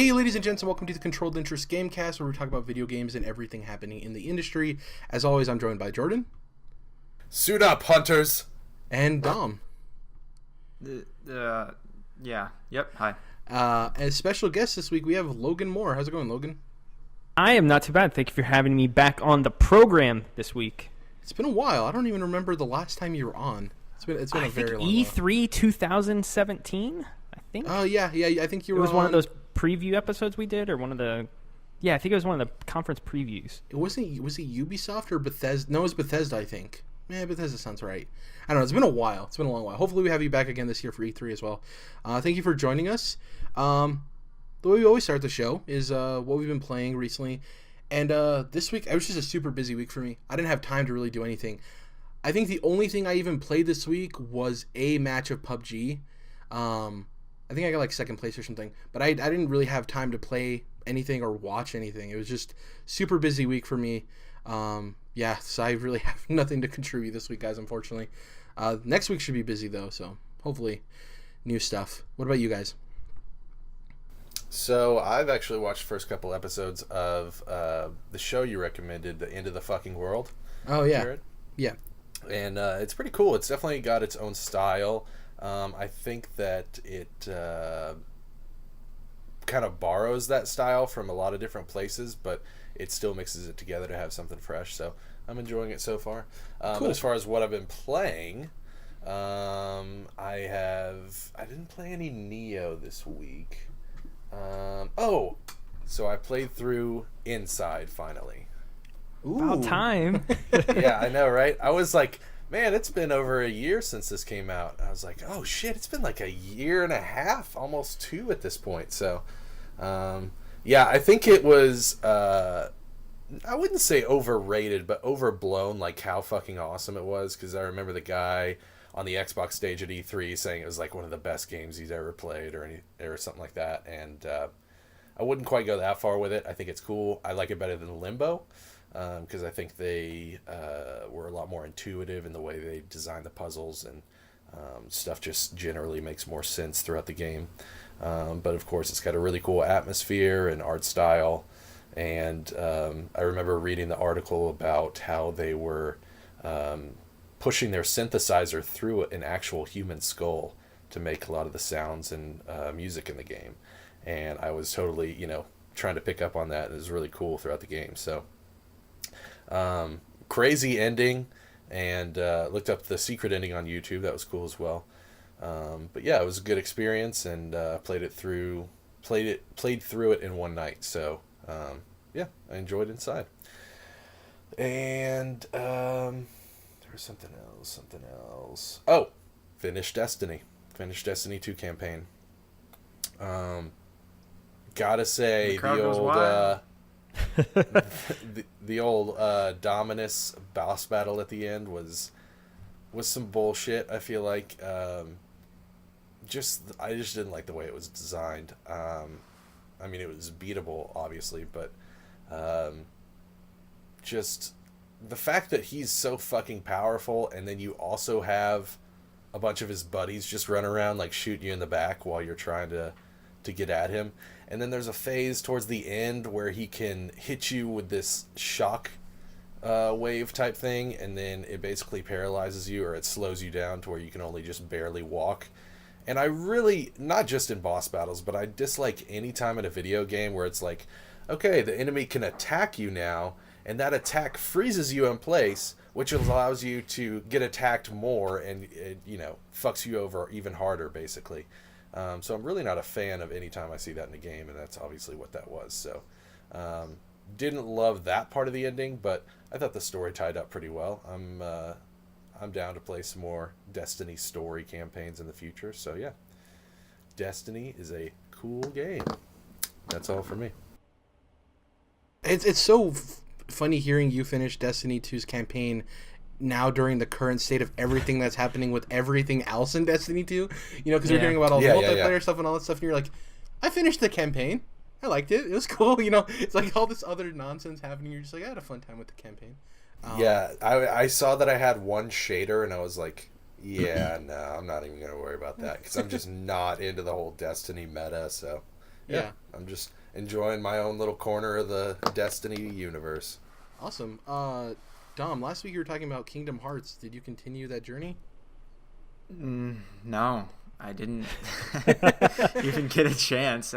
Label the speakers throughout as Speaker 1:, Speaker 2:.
Speaker 1: Hey, ladies and gents, and welcome to the Controlled Interest Gamecast, where we talk about video games and everything happening in the industry. As always, I'm joined by Jordan.
Speaker 2: Suit up, hunters!
Speaker 1: And Dom.
Speaker 3: Hi.
Speaker 1: As special guest this week, we have Logan Moore. How's it going, Logan?
Speaker 4: I am not too bad. Thank you for having me back on the program this week.
Speaker 1: It's been a while. I don't even remember the last time you were on. It's been a very long while.
Speaker 4: E3 2017, I think.
Speaker 1: Oh, yeah. I think you were on.
Speaker 4: It was one of those preview episodes we did, or one of the... Yeah, I think it was one of the conference previews.
Speaker 1: Was it Ubisoft or Bethesda? No, it was Bethesda, I think. Yeah, Bethesda sounds right. I don't know. It's been a while. It's been a long while. Hopefully we have you back again this year for E3 as well. Thank you for joining us. The way we always start the show is what we've been playing recently. And this week, it was just a super busy week for me. I didn't have time to really do anything. I think the only thing I even played this week was a match of PUBG. I think I got like second place or something. But I didn't really have time to play anything or watch anything. It was just super busy week for me. Yeah, so I really have nothing to contribute this week, guys, unfortunately. Next week should be busy, though, so hopefully new stuff. What about you guys?
Speaker 2: So I've actually watched the first couple episodes of the show you recommended, The End of the Fucking World.
Speaker 1: Oh, yeah.
Speaker 2: Jared.
Speaker 1: Yeah.
Speaker 2: And it's pretty cool. It's definitely got its own style. I think that it kind of borrows that style from a lot of different places, but it still mixes it together to have something fresh. So I'm enjoying it so far.
Speaker 1: Cool.
Speaker 2: But as far as what I've been playing, I didn't play any Neo this week. So I played through Inside finally.
Speaker 1: Ooh.
Speaker 4: About time.
Speaker 2: Yeah, I know, right? I was like, man, it's been over a year since this came out. I was like, oh shit, it's been like a year and a half, almost 2 at this point. So, yeah, I think it was, I wouldn't say overrated, but overblown, like how fucking awesome it was. Because I remember the guy on the Xbox stage at E3 saying it was like one of the best games he's ever played or something like that. And I wouldn't quite go that far with it. I think it's cool. I like it better than Limbo. Because I think they were a lot more intuitive in the way they designed the puzzles, and stuff just generally makes more sense throughout the game. But of course, it's got a really cool atmosphere and art style. And I remember reading the article about how they were pushing their synthesizer through an actual human skull to make a lot of the sounds and music in the game. And I was totally, trying to pick up on that. And it was really cool throughout the game. So. Crazy ending, and looked up the secret ending on YouTube. That was cool as well. But yeah, it was a good experience, and played through it in one night. So yeah, I enjoyed Inside. And there was something else. Oh, finished Destiny 2 campaign. Gotta say, the old Dominus boss battle at the end was some bullshit. I feel like I just didn't like the way it was designed. I mean, it was beatable, obviously, but just the fact that he's so fucking powerful, and then you also have a bunch of his buddies just run around like shooting you in the back while you're trying to get at him. And then there's a phase towards the end where he can hit you with this shock wave type thing, and then it basically paralyzes you, or it slows you down to where you can only just barely walk. And I really, not just in boss battles, but I dislike any time in a video game where it's like, okay, the enemy can attack you now, and that attack freezes you in place, which allows you to get attacked more, and it, fucks you over even harder, basically. So I'm really not a fan of any time I see that in a game, and that's obviously what that was. So didn't love that part of the ending, but I thought the story tied up pretty well. I'm down to play some more Destiny story campaigns in the future. So yeah, Destiny is a cool game. That's all for me.
Speaker 1: It's so funny hearing you finish Destiny 2's campaign now during the current state of everything that's happening with everything else in Destiny 2, because we're hearing about all the multiplayer stuff and all that stuff, and you're like, I finished the campaign, I liked it, it was cool, it's like all this other nonsense happening, you're just like, I had a fun time with the campaign.
Speaker 2: Yeah, I saw that I had one shader, and I was like, yeah, no, I'm not even going to worry about that, because I'm just not into the whole Destiny meta, so
Speaker 1: Yeah.
Speaker 2: I'm just enjoying my own little corner of the Destiny universe.
Speaker 1: Awesome. Dom, last week you were talking about Kingdom Hearts. Did you continue that journey?
Speaker 3: No, I didn't even get a chance.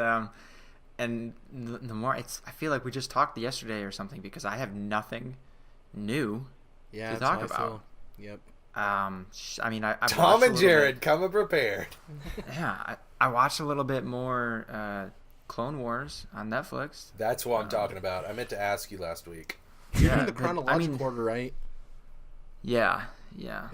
Speaker 3: And the more I feel like we just talked yesterday or something because I have nothing new to talk about.
Speaker 1: Yep.
Speaker 3: I mean, I've
Speaker 2: Tom and Jared come prepared.
Speaker 3: Yeah, I watched a little bit more Clone Wars on Netflix.
Speaker 2: That's what I'm talking about. I meant to ask you last week.
Speaker 1: You're in the chronological order, right?
Speaker 3: Yeah.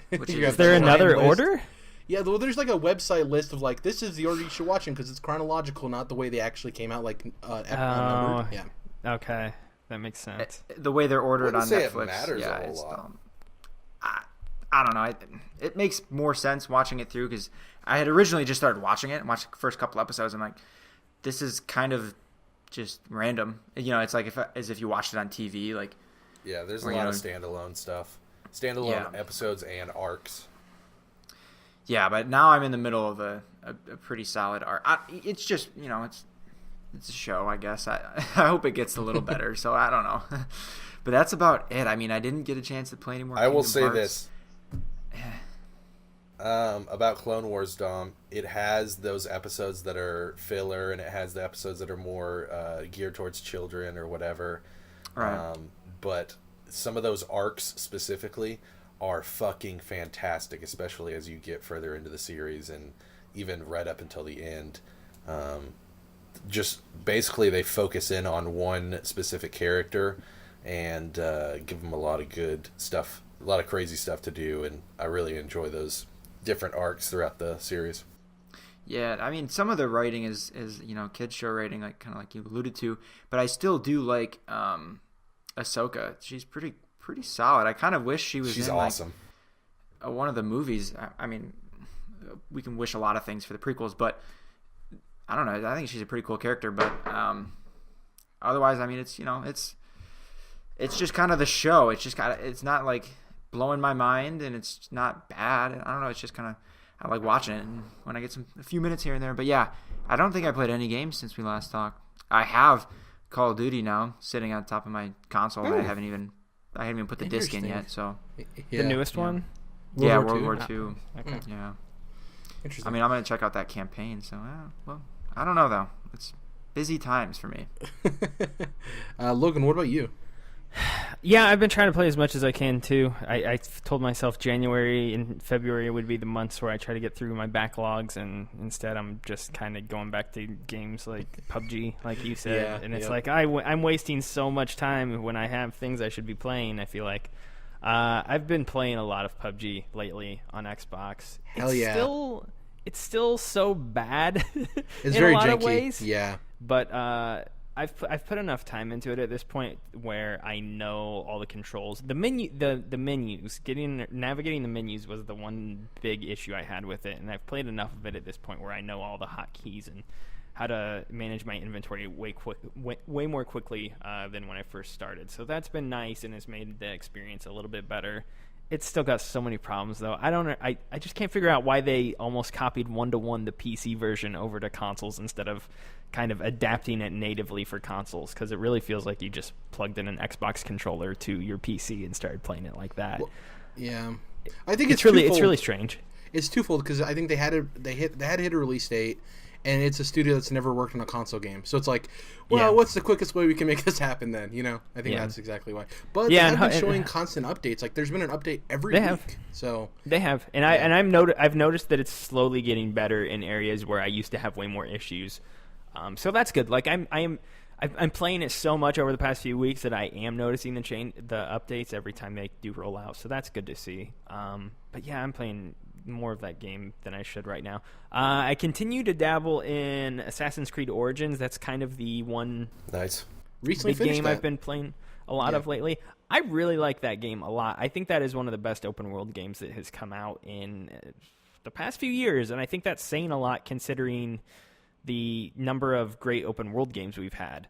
Speaker 3: Which
Speaker 4: is there another order?
Speaker 1: Yeah, well, there's like a website list of like, this is the order you should watch them because it's chronological, not the way they actually came out, like numbered. Yeah.
Speaker 4: Okay, that makes sense.
Speaker 3: The way they're ordered on Netflix.
Speaker 2: It matters a whole lot.
Speaker 3: I don't know. It makes more sense watching it through because I had originally just started watching it and watched the first couple episodes. I'm like, this is kind of just random. You know, it's like as if you watched it on TV. Like,
Speaker 2: yeah, there's a lot of standalone stuff, episodes and arcs.
Speaker 3: Yeah, but now I'm in the middle of a pretty solid arc. It's just, it's a show, I guess. I hope it gets a little better. So I don't know, but that's about it. I mean, I didn't get a chance to play any more.
Speaker 2: I will say
Speaker 3: Hearts.
Speaker 2: This. About Clone Wars, Dom, it has those episodes that are filler, and it has the episodes that are more geared towards children or whatever.
Speaker 3: Right.
Speaker 2: But some of those arcs specifically are fucking fantastic, especially as you get further into the series and even right up until the end. Just basically they focus in on one specific character and give them a lot of good stuff, a lot of crazy stuff to do, and I really enjoy those different arcs throughout the series.
Speaker 3: Yeah, I mean, some of the writing is kids show writing, like kind of like you alluded to, but I still do like Ahsoka. She's pretty solid. I kind of wish she's in,
Speaker 2: awesome.
Speaker 3: Like, one of the movies. I mean, we can wish a lot of things for the prequels, but I don't know. I think she's a pretty cool character, but otherwise, I mean, it's just kind of the show. It's not like blowing my mind, and it's not bad. I don't know. It's just kind of, I like watching it and when I get a few minutes here and there. But yeah, I don't think I played any games since we last talked. I have Call of Duty now sitting on top of my console. And I haven't even put the disc in yet. So
Speaker 4: the newest one.
Speaker 3: World War II.
Speaker 4: Okay.
Speaker 3: Yeah.
Speaker 1: Interesting.
Speaker 3: I mean, I'm gonna check out that campaign. So well, I don't know though. It's busy times for me.
Speaker 1: Logan, what about you?
Speaker 4: Yeah, I've been trying to play as much as I can too. I told myself January and February would be the months where I try to get through my backlogs, and instead I'm just kind of going back to games like PUBG, like you said.
Speaker 1: Yeah,
Speaker 4: and it's like I'm wasting so much time when I have things I should be playing. I feel like I've been playing a lot of PUBG lately on Xbox. It's still so bad.
Speaker 1: It's
Speaker 4: in
Speaker 1: very
Speaker 4: a lot
Speaker 1: janky.
Speaker 4: of ways.
Speaker 1: Yeah,
Speaker 4: but I've put enough time into it at this point where I know all the controls. The menus, navigating the menus was the one big issue I had with it, and I've played enough of it at this point where I know all the hotkeys and how to manage my inventory way more quickly than when I first started. So that's been nice and has made the experience a little bit better. It's still got so many problems, though. I just can't figure out why they almost copied 1-to-1 the PC version over to consoles instead of kind of adapting it natively for consoles, because it really feels like you just plugged in an Xbox controller to your PC and started playing it like that.
Speaker 1: Well, yeah. I think
Speaker 4: it's really strange.
Speaker 1: It's twofold because I think they had to hit a release date, and it's a studio that's never worked on a console game. So it's like, well, what's the quickest way we can make this happen then? I think that's exactly why. But they have been showing constant updates. Like, there's been an update every week. So
Speaker 4: they have, and I've noticed that it's slowly getting better in areas where I used to have way more issues. So that's good. Like I'm playing it so much over the past few weeks that I am noticing the updates every time they do roll out. So that's good to see. But yeah, I'm playing more of that game than I should right now. I continue to dabble in Assassin's Creed Origins. That's kind of the one
Speaker 1: recently
Speaker 4: big game I've been playing a lot of lately. I really like that game a lot. I think that is one of the best open world games that has come out in the past few years, and I think that's saying a lot considering the number of great open world games we've had.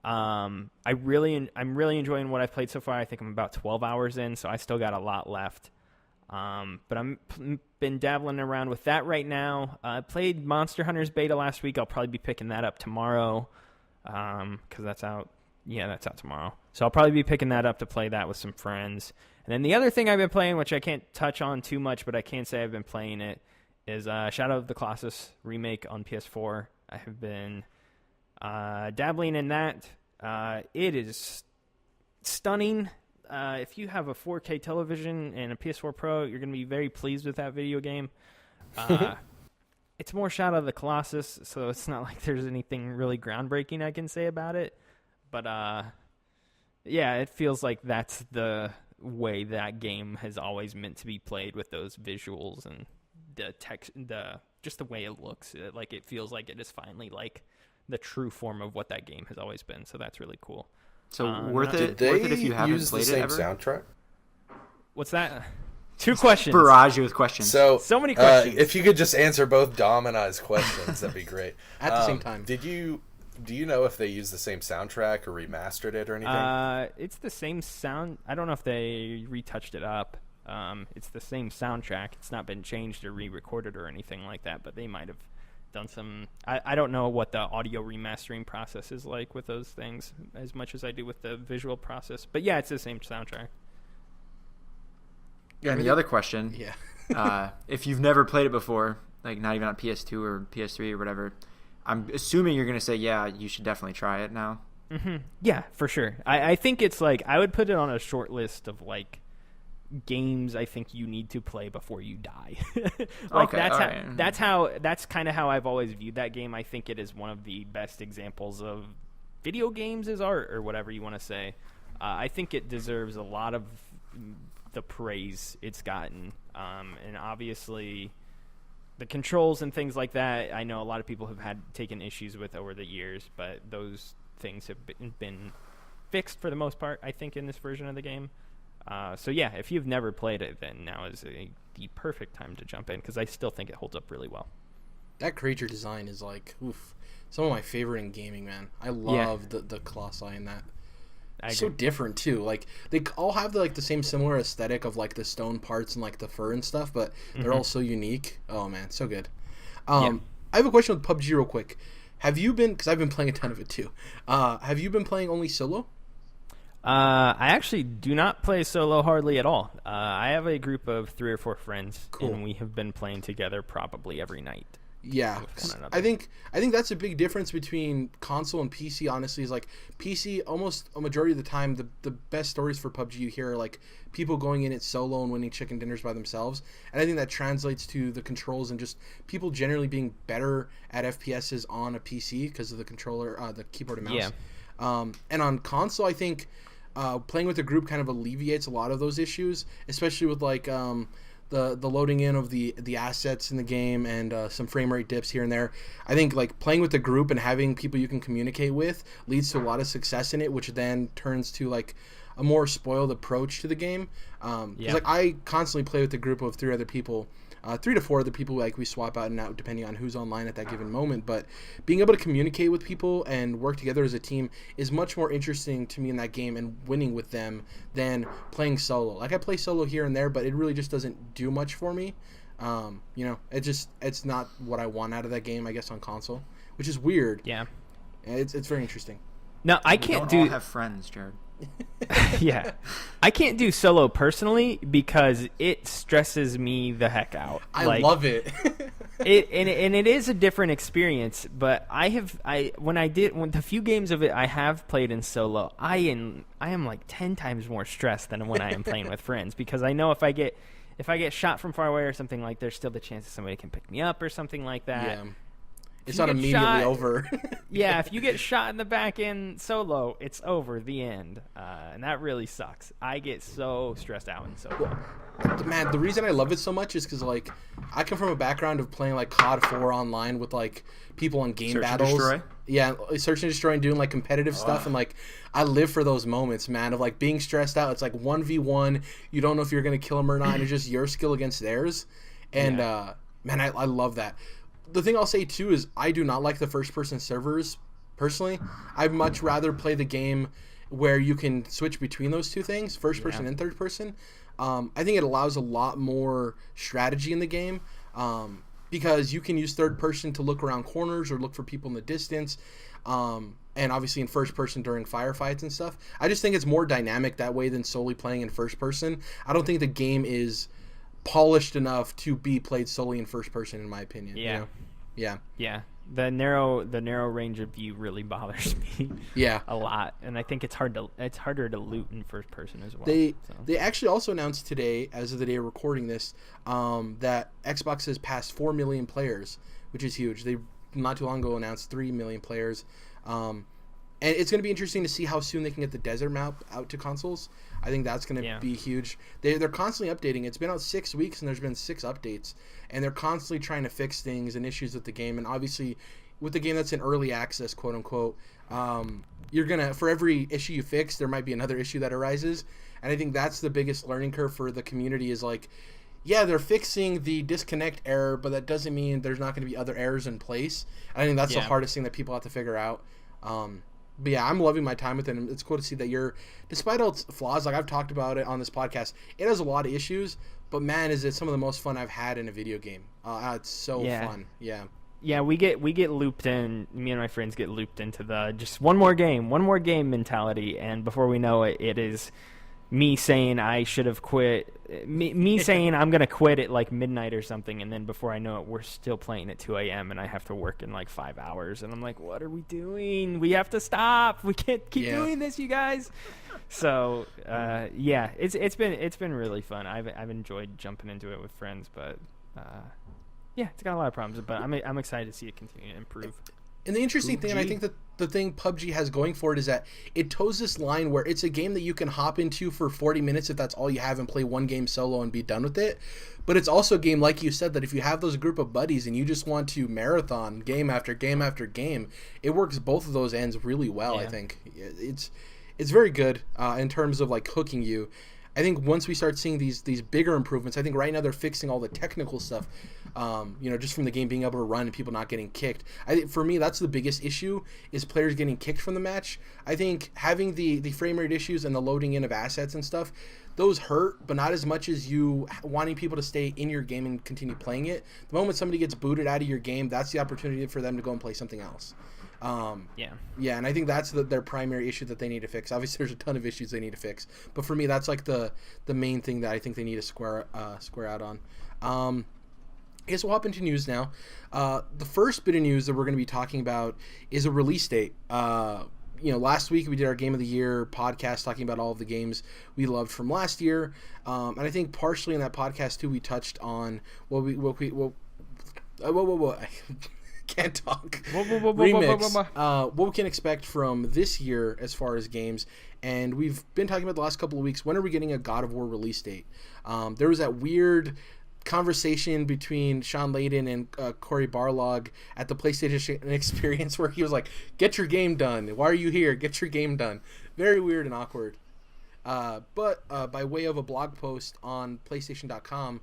Speaker 4: I'm really enjoying what I've played so far. I think I'm about 12 hours in, so I still got a lot left. But been dabbling around with that right now. I played Monster Hunter's beta last week. I'll probably be picking that up tomorrow, because that's out. Yeah, that's out tomorrow. So I'll probably be picking that up to play that with some friends. And then the other thing I've been playing, which I can't touch on too much, but I can say I've been playing it, is Shadow of the Colossus remake on PS4. I have been dabbling in that. It is stunning. If you have a 4K television and a PS4 Pro, you're going to be very pleased with that video game. It's more Shadow of the Colossus, so it's not like there's anything really groundbreaking I can say about it. But yeah, it feels like that's the way that game has always meant to be played, with those visuals and the text, just the way it looks. Like, it feels like it is finally like the true form of what that game has always been. So that's really cool.
Speaker 3: So worth it
Speaker 2: Did they
Speaker 3: if you haven't
Speaker 2: use the
Speaker 3: played
Speaker 2: same
Speaker 3: it ever?
Speaker 2: soundtrack?
Speaker 4: What's that? 2 questions.
Speaker 3: Barrage you with questions.
Speaker 2: So
Speaker 4: many questions.
Speaker 2: If you could just answer both Dom and I's questions, that'd be great.
Speaker 1: At the same time.
Speaker 2: Do you know if they used the same soundtrack or remastered it or anything?
Speaker 4: It's the same sound. I don't know if they retouched it up. It's the same soundtrack. It's not been changed or re-recorded or anything like that, but they might have done some... I don't know what the audio remastering process is like with those things as much as I do with the visual process. But yeah, it's the same soundtrack.
Speaker 3: Yeah, and the other question, if you've never played it before, like not even on PS2 or PS3 or whatever, I'm assuming you're going to say, yeah, you should definitely try it now.
Speaker 4: Mm-hmm. Yeah, for sure. I think it's like, I would put it on a short list of like games I think you need to play before you die. Like, okay, that's kind of how I've always viewed that game. I think it is one of the best examples of video games as art, or whatever you want to say. I think it deserves a lot of the praise it's gotten. And obviously the controls and things like that, I know a lot of people have taken issues with over the years, but those things have been fixed for the most part, I think, in this version of the game. So yeah, if you've never played it, then now is the perfect time to jump in, because I still think it holds up really well.
Speaker 1: That creature design is like, some of my favorite in gaming, man. I love the Colossi in that. So different too. Like, they all have the same similar aesthetic of like the stone parts and like the fur and stuff, but they're all so unique. Oh man, so good. I have a question with PUBG real quick. Have you been, because I've been playing a ton of it too, have you been playing only solo?
Speaker 4: I actually do not play solo hardly at all. I have a group of 3 or 4 friends, and we have been playing together probably every night.
Speaker 1: Yeah, I think that's a big difference between console and PC. Honestly, is like PC, almost a majority of the time, the best stories for PUBG you hear are like people going in it solo and winning chicken dinners by themselves, and I think that translates to the controls and just people generally being better at FPSs on a PC because of the controller, the keyboard and mouse. Yeah. And on console, I think playing with a group kind of alleviates a lot of those issues, especially with like the loading in of the assets in the game and some frame rate dips here and there. I think like playing with the group and having people you can communicate with leads to a lot of success in it, which then turns to like a more spoiled approach to the game. Like I constantly play with a group of 3 other people, 3 to 4 other people, like we swap out and out depending on who's online at that given moment. But being able to communicate with people and work together as a team is much more interesting to me in that game, and winning with them than playing solo. Like I play solo here and there, but it really just doesn't do much for me. It's not what I want out of that game, I guess, on console, which is weird.
Speaker 4: Yeah,
Speaker 1: it's very interesting.
Speaker 4: No, I can't
Speaker 3: all have friends, Jared.
Speaker 4: Yeah, I can't do solo personally because it stresses me the heck out.
Speaker 1: I love it.
Speaker 4: it is a different experience. But when the few games of it I have played in solo, I am like 10 times more stressed than when I am playing with friends, because I know if I get shot from far away or something, like there's still the chance that somebody can pick me up or something like that.
Speaker 1: Yeah. It's not immediately over.
Speaker 4: Yeah, if you get shot in the back end solo, it's over, the end. And that really sucks. I get so stressed out in solo.
Speaker 1: Man, the reason I love it so much is because, like, I come from a background of playing, like, COD 4 online with, like, people on game battles.
Speaker 3: Search and destroy?
Speaker 1: Yeah, search and destroy and doing, like, competitive stuff. And, like, I live for those moments, man, of, like, being stressed out. It's, like, 1v1. You don't know if you're going to kill them or not. And it's just your skill against theirs. And, man, I love that. The thing I'll say, too, is I do not like the first-person servers, personally. I'd much rather play the game where you can switch between those two things, first person and third person. I think it allows a lot more strategy in the game, because you can use third person to look around corners or look for people in the distance, and obviously in first person during firefights and stuff. I just think it's more dynamic that way than solely playing in first person. I don't think the game is polished enough to be played solely in first person, in my opinion.
Speaker 4: Yeah.
Speaker 1: You know?
Speaker 4: Yeah. The narrow range of view really bothers me.
Speaker 1: Yeah.
Speaker 4: A lot, and I think it's harder to loot in first person as well.
Speaker 1: They actually also announced today, as of the day of recording this, that Xbox has passed 4 million players, which is huge. They not too long ago announced 3 million players. And it's going to be interesting to see how soon they can get the desert map out to consoles. I think that's going to be huge. They're constantly updating. It's been out 6 weeks, and there's been 6 updates. And they're constantly trying to fix things and issues with the game. And obviously, with the game that's in early access, quote unquote, you're going to, for every issue you fix, there might be another issue that arises. And I think that's the biggest learning curve for the community is like, yeah, they're fixing the disconnect error, but that doesn't mean there's not going to be other errors in place. And I think that's the hardest thing that people have to figure out. But yeah, I'm loving my time with it. And it's cool to see that despite all its flaws, like I've talked about it on this podcast, it has a lot of issues, but man, is it some of the most fun I've had in a video game. It's so fun. Yeah.
Speaker 4: Yeah, we get looped in, me and my friends get looped into the just one more game mentality, and before we know it, it is me saying I should have quit, me saying I'm going to quit at like midnight or something, and then before I know it, we're still playing at 2 a.m. and I have to work in like 5 hours, and I'm like, what are we doing? We have to stop. We can't keep doing this, you guys. So, it's been really fun. I've enjoyed jumping into it with friends, but it's got a lot of problems, but I'm excited to see it continue to improve.
Speaker 1: And the interesting thing, and I think that the thing PUBG has going for it is that it toes this line where it's a game that you can hop into for 40 minutes if that's all you have and play one game solo and be done with it. But it's also a game, like you said, that if you have those group of buddies and you just want to marathon game after game after game, it works both of those ends really well, I think. It's very good in terms of like hooking you. I think once we start seeing these bigger improvements, I think right now they're fixing all the technical stuff, just from the game being able to run and people not getting kicked. For me, that's the biggest issue is players getting kicked from the match. I think having the frame rate issues and the loading in of assets and stuff, those hurt, but not as much as you wanting people to stay in your game and continue playing it. The moment somebody gets booted out of your game, that's the opportunity for them to go and play something else. And I think that's their primary issue that they need to fix. Obviously, there's a ton of issues they need to fix, but for me, that's like the main thing that I think they need to square out on. I guess we'll hop into news now. The first bit of news that we're going to be talking about is a release date. Last week we did our Game of the Year podcast talking about all of the games we loved from last year, and I think partially in that podcast too we touched on what can't talk. Remix. What we can expect from this year as far as games, and we've been talking about the last couple of weeks. When are we getting a God of War release date? There was that weird conversation between Sean Layden and Cory Barlog at the PlayStation Experience where he was like, "Get your game done. Why are you here? Get your game done." Very weird and awkward. But by way of a blog post on PlayStation.com,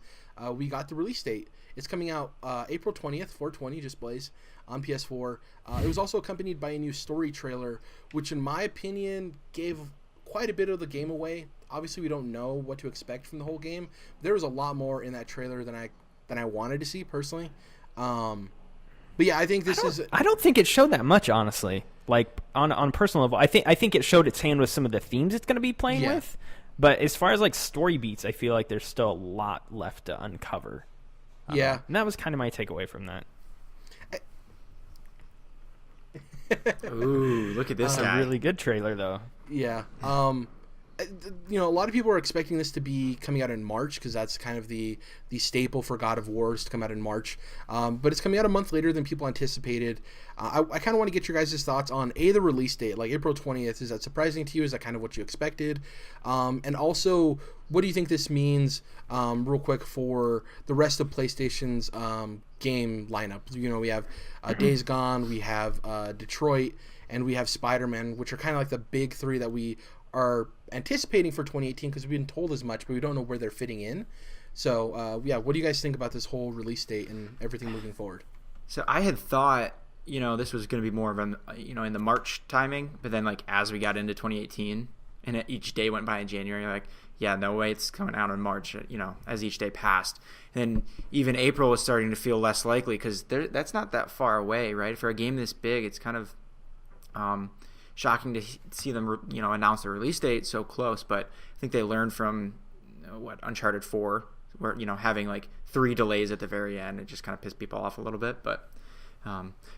Speaker 1: we got the release date. It's coming out April 20th, 420 displays on PS4. It was also accompanied by a new story trailer, which in my opinion gave quite a bit of the game away. Obviously, we don't know what to expect from the whole game. There was a lot more in that trailer than I wanted to see personally. But yeah, I think
Speaker 4: I don't think it showed that much, honestly. Like on a personal level, I think it showed its hand with some of the themes it's going to be playing with. But as far as like story beats, I feel like there's still a lot left to uncover. And that was kind of my takeaway from that.
Speaker 3: Ooh, look at this guy.
Speaker 4: A really good trailer, though.
Speaker 1: Yeah. A lot of people are expecting this to be coming out in March because that's kind of the staple for God of War is to come out in March. But it's coming out a month later than people anticipated. I kind of want to get your guys' thoughts on the release date, like April 20th. Is that surprising to you? Is that kind of what you expected? And also, what do you think this means, real quick, for the rest of PlayStation's game lineup? We have Days Gone, we have Detroit, and we have Spider-Man, which are kind of like the big three that we are anticipating for 2018 because we've been told as much, but we don't know where they're fitting in. So, what do you guys think about this whole release date and everything moving forward?
Speaker 3: So I had thought this was going to be more of an, in the March timing, but then like as we got into 2018 and each day went by in January, like, yeah, no way it's coming out in March, as each day passed. And then even April was starting to feel less likely because that's not that far away, right? For a game this big, it's kind of shocking to see them, announce the release date so close. But I think they learned from, Uncharted 4, where, having like 3 delays at the very end, it just kind of pissed people off a little bit. But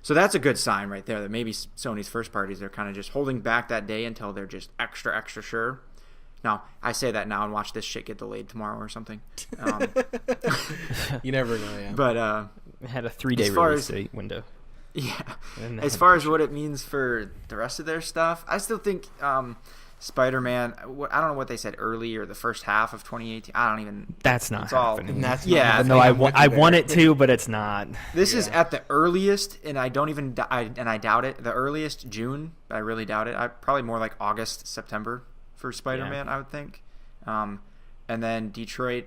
Speaker 3: so that's a good sign right there that maybe Sony's first parties, they're kind of just holding back that day until they're just extra sure. Now, I say that now and watch this shit get delayed tomorrow or something.
Speaker 1: You never know, yeah.
Speaker 3: But
Speaker 4: it had a 3-day release date window.
Speaker 3: Yeah. As far as what it means for the rest of their stuff, I still think Spider-Man, I don't know what they said, early or the first half of 2018. I don't even.
Speaker 4: That's not happening.
Speaker 1: No,
Speaker 4: I want it to, but it's not.
Speaker 3: This is at the earliest, and I doubt it. The earliest June, I really doubt it. Probably more like August, September for Spider-Man, I would think. And then Detroit.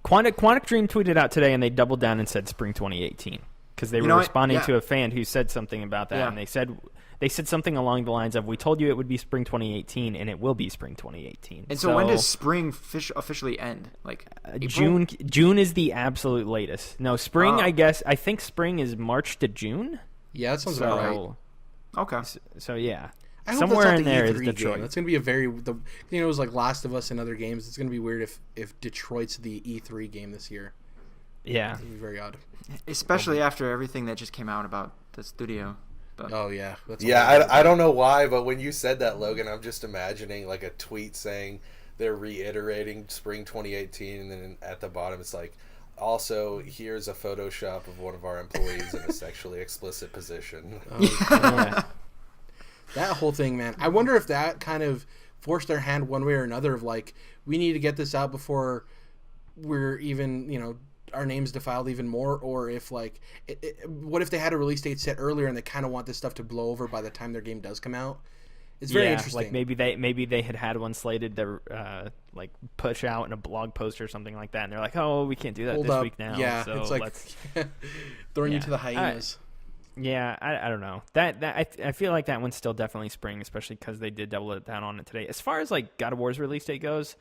Speaker 4: Quantic Dream tweeted out today, and they doubled down and said spring 2018 because they were responding to a fan who said something about that, and they said something along the lines of, "We told you it would be spring 2018, and it will be spring 2018."
Speaker 3: And so when does spring officially end? Like
Speaker 4: June? June is the absolute latest. No, spring. I guess I think spring is March to June.
Speaker 1: Yeah, that sounds about right.
Speaker 3: Okay.
Speaker 4: So yeah.
Speaker 1: I hope
Speaker 4: somewhere
Speaker 1: that's
Speaker 4: in
Speaker 1: not
Speaker 4: there
Speaker 1: the
Speaker 4: is
Speaker 1: E3
Speaker 4: Detroit.
Speaker 1: Game. That's going to be it was like Last of Us and other games. It's going to be weird if Detroit's the E3 game this year.
Speaker 4: Yeah.
Speaker 1: It's going to be very odd.
Speaker 3: Especially after everything that just came out about the studio. But.
Speaker 1: Oh, yeah.
Speaker 2: I don't know why, but when you said that, Logan, I'm just imagining like a tweet saying they're reiterating spring 2018, and then at the bottom it's like, also, here's a Photoshop of one of our employees in a sexually explicit position.
Speaker 1: Yeah. That whole thing, man. I wonder if that kind of forced their hand one way or another of like, we need to get this out before we're even, our name's defiled even more, or if like, what if they had a release date set earlier and they kind of want this stuff to blow over by the time their game does come out? It's very interesting.
Speaker 4: Like maybe they had one slated to like push out in a blog post or something like that, and they're like, oh, we can't do that this week now.
Speaker 1: Yeah,
Speaker 4: so
Speaker 1: it's like throwing you to the hyenas.
Speaker 4: Yeah, I don't know. I feel like that one's still definitely spring, especially because they did double it down on it today. As far as like God of War's release date goes,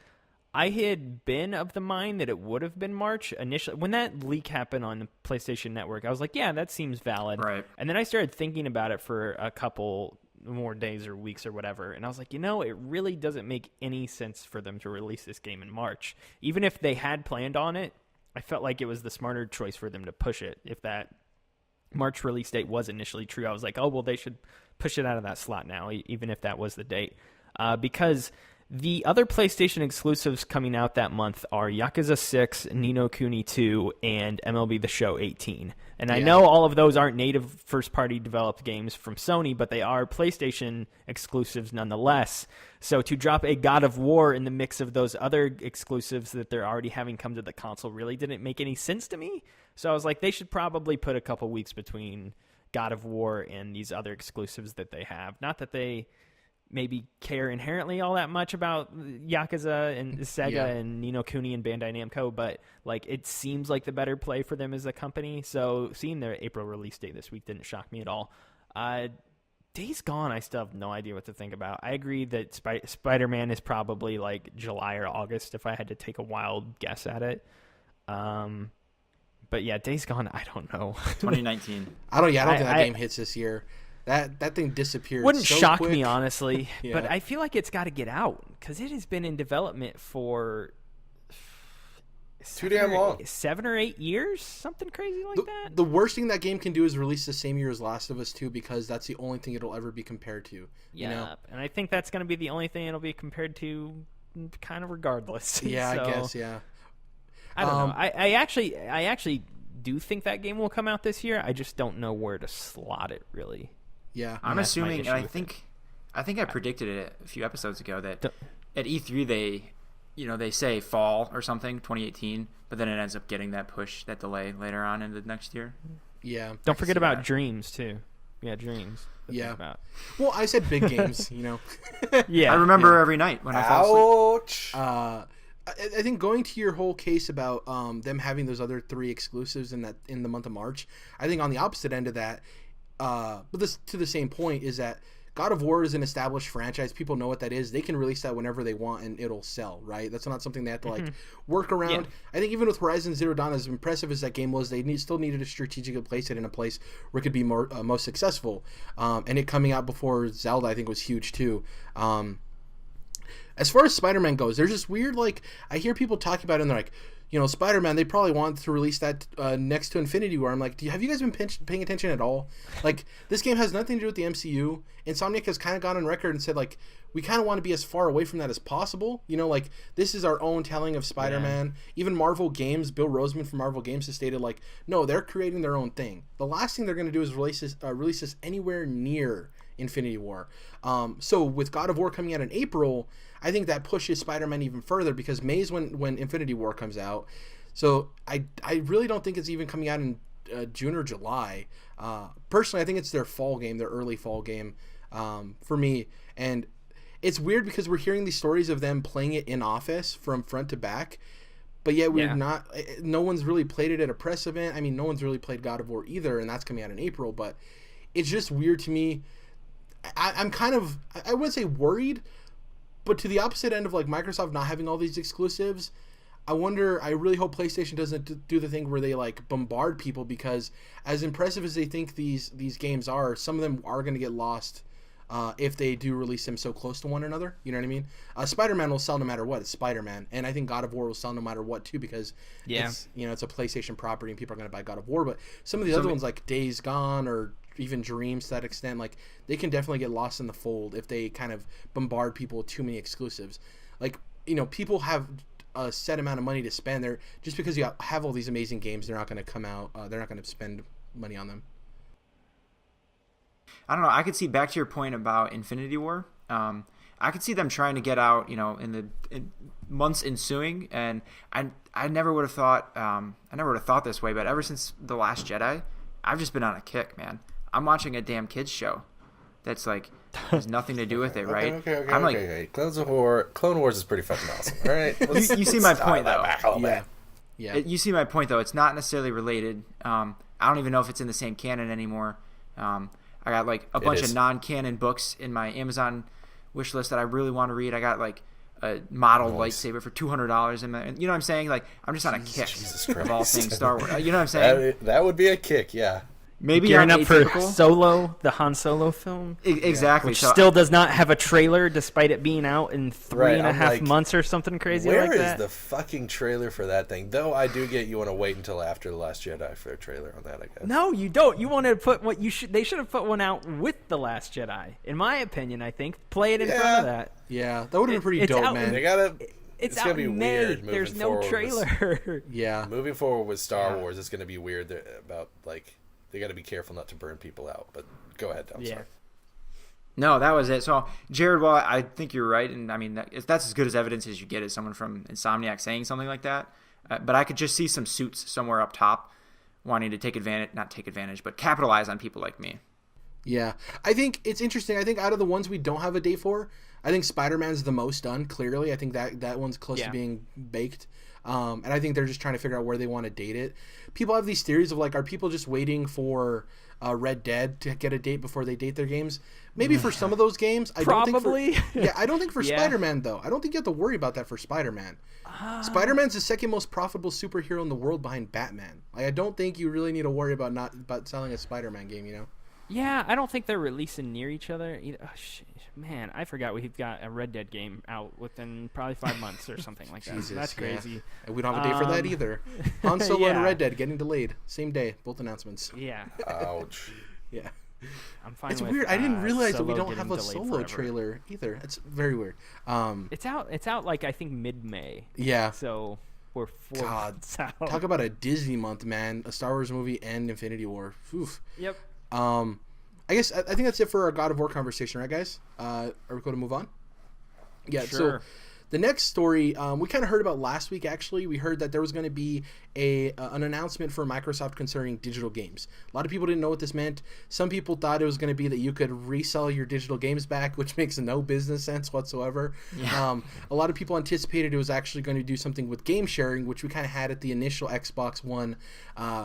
Speaker 4: I had been of the mind that it would have been March initially. When that leak happened on the PlayStation Network, I was like, yeah, that seems valid.
Speaker 3: Right.
Speaker 4: And then I started thinking about it for a couple more days or weeks or whatever, and I was like, it really doesn't make any sense for them to release this game in March. Even if they had planned on it, I felt like it was the smarter choice for them to push it. If that March release date was initially true, I was like, oh, well, they should push it out of that slot now, even if that was the date. Because the other PlayStation exclusives coming out that month are Yakuza 6, Ni no Kuni 2, and MLB The Show 18. And I know all of those aren't native first-party developed games from Sony, but they are PlayStation exclusives nonetheless. So to drop a God of War in the mix of those other exclusives that they're already having come to the console really didn't make any sense to me. So I was like, they should probably put a couple weeks between God of War and these other exclusives that they have. Not that they maybe care inherently all that much about Yakuza and Sega and Ni no Kuni and Bandai Namco, but like it seems like the better play for them as a company. So seeing their April release date this week didn't shock me at all. Days Gone, I still have no idea what to think about. I agree that Spider-Man is probably like July or August if I had to take a wild guess at it. But yeah, Days Gone, I don't know.
Speaker 3: 2019.
Speaker 1: I don't think that game hits this year. That thing disappeared.
Speaker 4: Wouldn't
Speaker 1: so
Speaker 4: shock
Speaker 1: quick.
Speaker 4: me, honestly.
Speaker 1: Yeah.
Speaker 4: But I feel like it's got to get out because it has been in development for
Speaker 2: too damn long.
Speaker 4: 7 or 8 years, something crazy like that.
Speaker 1: The worst thing that game can do is release the same year as Last of Us 2 because that's the only thing it'll ever be compared to.
Speaker 4: Yeah, and I think that's going to be the only thing it'll be compared to, kind of regardless.
Speaker 1: Yeah,
Speaker 4: So,
Speaker 1: I guess. Yeah.
Speaker 4: I don't know. I actually do think that game will come out this year. I just don't know where to slot it, really.
Speaker 1: Yeah,
Speaker 3: I'm assuming, and I think I predicted it a few episodes ago that at E3 they say fall or something 2018, but then it ends up getting that push, that delay later on in the next year.
Speaker 1: Yeah.
Speaker 4: Don't forget about Dreams too. Yeah, Dreams.
Speaker 1: Yeah. Well, I said big games,
Speaker 4: Yeah.
Speaker 3: I remember every night when I fall asleep.
Speaker 2: Ouch.
Speaker 1: I think going to your whole case about them having those other 3 exclusives in the month of March, I think on the opposite end of that, but this to the same point is that God of War is an established franchise. People know what that is. They can release that whenever they want and it'll sell, right? That's not something they have to like work around. Yeah. I think even with Horizon Zero Dawn, as impressive as that game was, they still needed to strategically place it in a place where it could be most successful. And it coming out before Zelda, I think, was huge too. As far as Spider-Man goes, there's this weird, like, I hear people talking about it and they're like, you know, Spider-Man, they probably want to release that next to Infinity War. I'm like, have you guys been paying attention at all? Like, this game has nothing to do with the MCU. Insomniac has kind of gone on record and said, like, we kind of want to be as far away from that as possible. You know, like, this is our own telling of Spider-Man. Yeah. Even Marvel Games, Bill Roseman from Marvel Games has stated, like, no, they're creating their own thing. The last thing they're going to do is release this anywhere near Infinity War. So with God of War coming out in April, I think that pushes Spider-Man even further because May is when Infinity War comes out. So I really don't think it's even coming out in June or July. Personally, I think it's their fall game, their early fall game for me. And it's weird because we're hearing these stories of them playing it in office from front to back, but yet no one's really played it at a press event. I mean, no one's really played God of War either, and that's coming out in April, but it's just weird to me. I'm kind of, I wouldn't say worried, but to the opposite end of like Microsoft not having all these exclusives, I really hope PlayStation doesn't do the thing where they like bombard people, because as impressive as they think these games are, some of them are going to get lost if they do release them so close to one another. You know what I mean? Spider-Man will sell no matter what. It's Spider-Man. And I think God of War will sell no matter what too, because it's a PlayStation property and people are going to buy God of War. But some of the other ones like Days Gone or even Dreams to that extent, like they can definitely get lost in the fold if they kind of bombard people with too many exclusives. Like, you know, people have a set amount of money to spend there. Just because you have all these amazing games, they're not going to come out, they're not going to spend money on them.
Speaker 3: I don't know. I could see, back to your point about Infinity War, I could see them trying to get out, you know, in the months ensuing, and I never would have thought this way, but ever since The Last Jedi, I've just been on a kick, man. I'm watching a damn kids show that's like has nothing to do with it, right?
Speaker 2: Okay. Clone Wars is pretty fucking awesome. All right,
Speaker 3: you see my point though.
Speaker 2: Yeah.
Speaker 3: You see my point though. It's not necessarily related. I don't even know if it's in the same canon anymore. I got like a bunch of non-canon books in my Amazon wish list that I really want to read. I got like a model lightsaber for $200 in my, you know what I'm saying? Like, I'm just on a kick of all things Star Wars. You know what I'm saying?
Speaker 2: That would be a kick, yeah.
Speaker 3: Maybe
Speaker 4: gearing up for Solo, the Han Solo film.
Speaker 3: Exactly.
Speaker 4: Which still does not have a trailer despite it being out in 3.5 months or something crazy like that.
Speaker 2: Where is the fucking trailer for that thing? Though I do get you want to wait until after The Last Jedi for a trailer on that, I guess.
Speaker 4: No, you don't. You want to put what you should. They should have put one out with The Last Jedi. In my opinion, I think. Play it in front of that.
Speaker 1: Yeah, that would have been pretty dope, man.
Speaker 4: It's
Speaker 2: gonna be weird.
Speaker 4: There's no trailer.
Speaker 2: Moving forward with Star Wars, it's gonna be weird about like. They got to be careful not to burn people out. But go ahead, I'm sorry.
Speaker 3: No, that was it. So, Jared, well, I think you're right. And, I mean, that's as good as evidence as you get as someone from Insomniac saying something like that. But I could just see some suits somewhere up top wanting to not take advantage, but capitalize on people like me.
Speaker 1: Yeah. I think it's interesting. I think out of the ones we don't have a date for, I think Spider-Man's the most done, clearly. I think that one's close to being baked. And I think they're just trying to figure out where they want to date it. People have these theories of like, are people just waiting for Red Dead to get a date before they date their games? Maybe for some of those games. I don't think for Spider-Man though. I don't think you have to worry about that for Spider-Man. Spider-Man's the second most profitable superhero in the world behind Batman. Like, I don't think you really need to worry about selling a Spider-Man game. You know?
Speaker 4: Yeah, I don't think they're releasing near each other either. Oh, man, I forgot we've got a Red Dead game out within probably 5 months or something like that.
Speaker 1: Jesus,
Speaker 4: that's crazy.
Speaker 1: Yeah. And we don't have a date for that either. Han Solo and Red Dead getting delayed. Same day, both announcements.
Speaker 4: Yeah.
Speaker 2: Ouch.
Speaker 1: Yeah.
Speaker 4: I'm fine.
Speaker 1: It's
Speaker 4: with,
Speaker 1: weird. I didn't realize that we
Speaker 4: Solo
Speaker 1: don't have a Solo
Speaker 4: forever.
Speaker 1: trailer either. It's very weird.
Speaker 4: It's out like I think mid-May.
Speaker 1: Yeah.
Speaker 4: So we're 4 months out.
Speaker 1: Talk about a Disney month, man. A Star Wars movie and Infinity War. Oof.
Speaker 4: Yep.
Speaker 1: I guess I think that's it for our God of War conversation, right, guys? Are we going to move on? Yeah.
Speaker 4: Sure.
Speaker 1: So The next story we kind of heard about last week, actually. We heard that there was going to be an announcement for Microsoft concerning digital games. A lot of people didn't know what this meant. Some people thought it was going to be that you could resell your digital games back, which makes no business sense whatsoever. Yeah. A lot of people anticipated it was actually going to do something with game sharing, which we kind of had at the initial Xbox One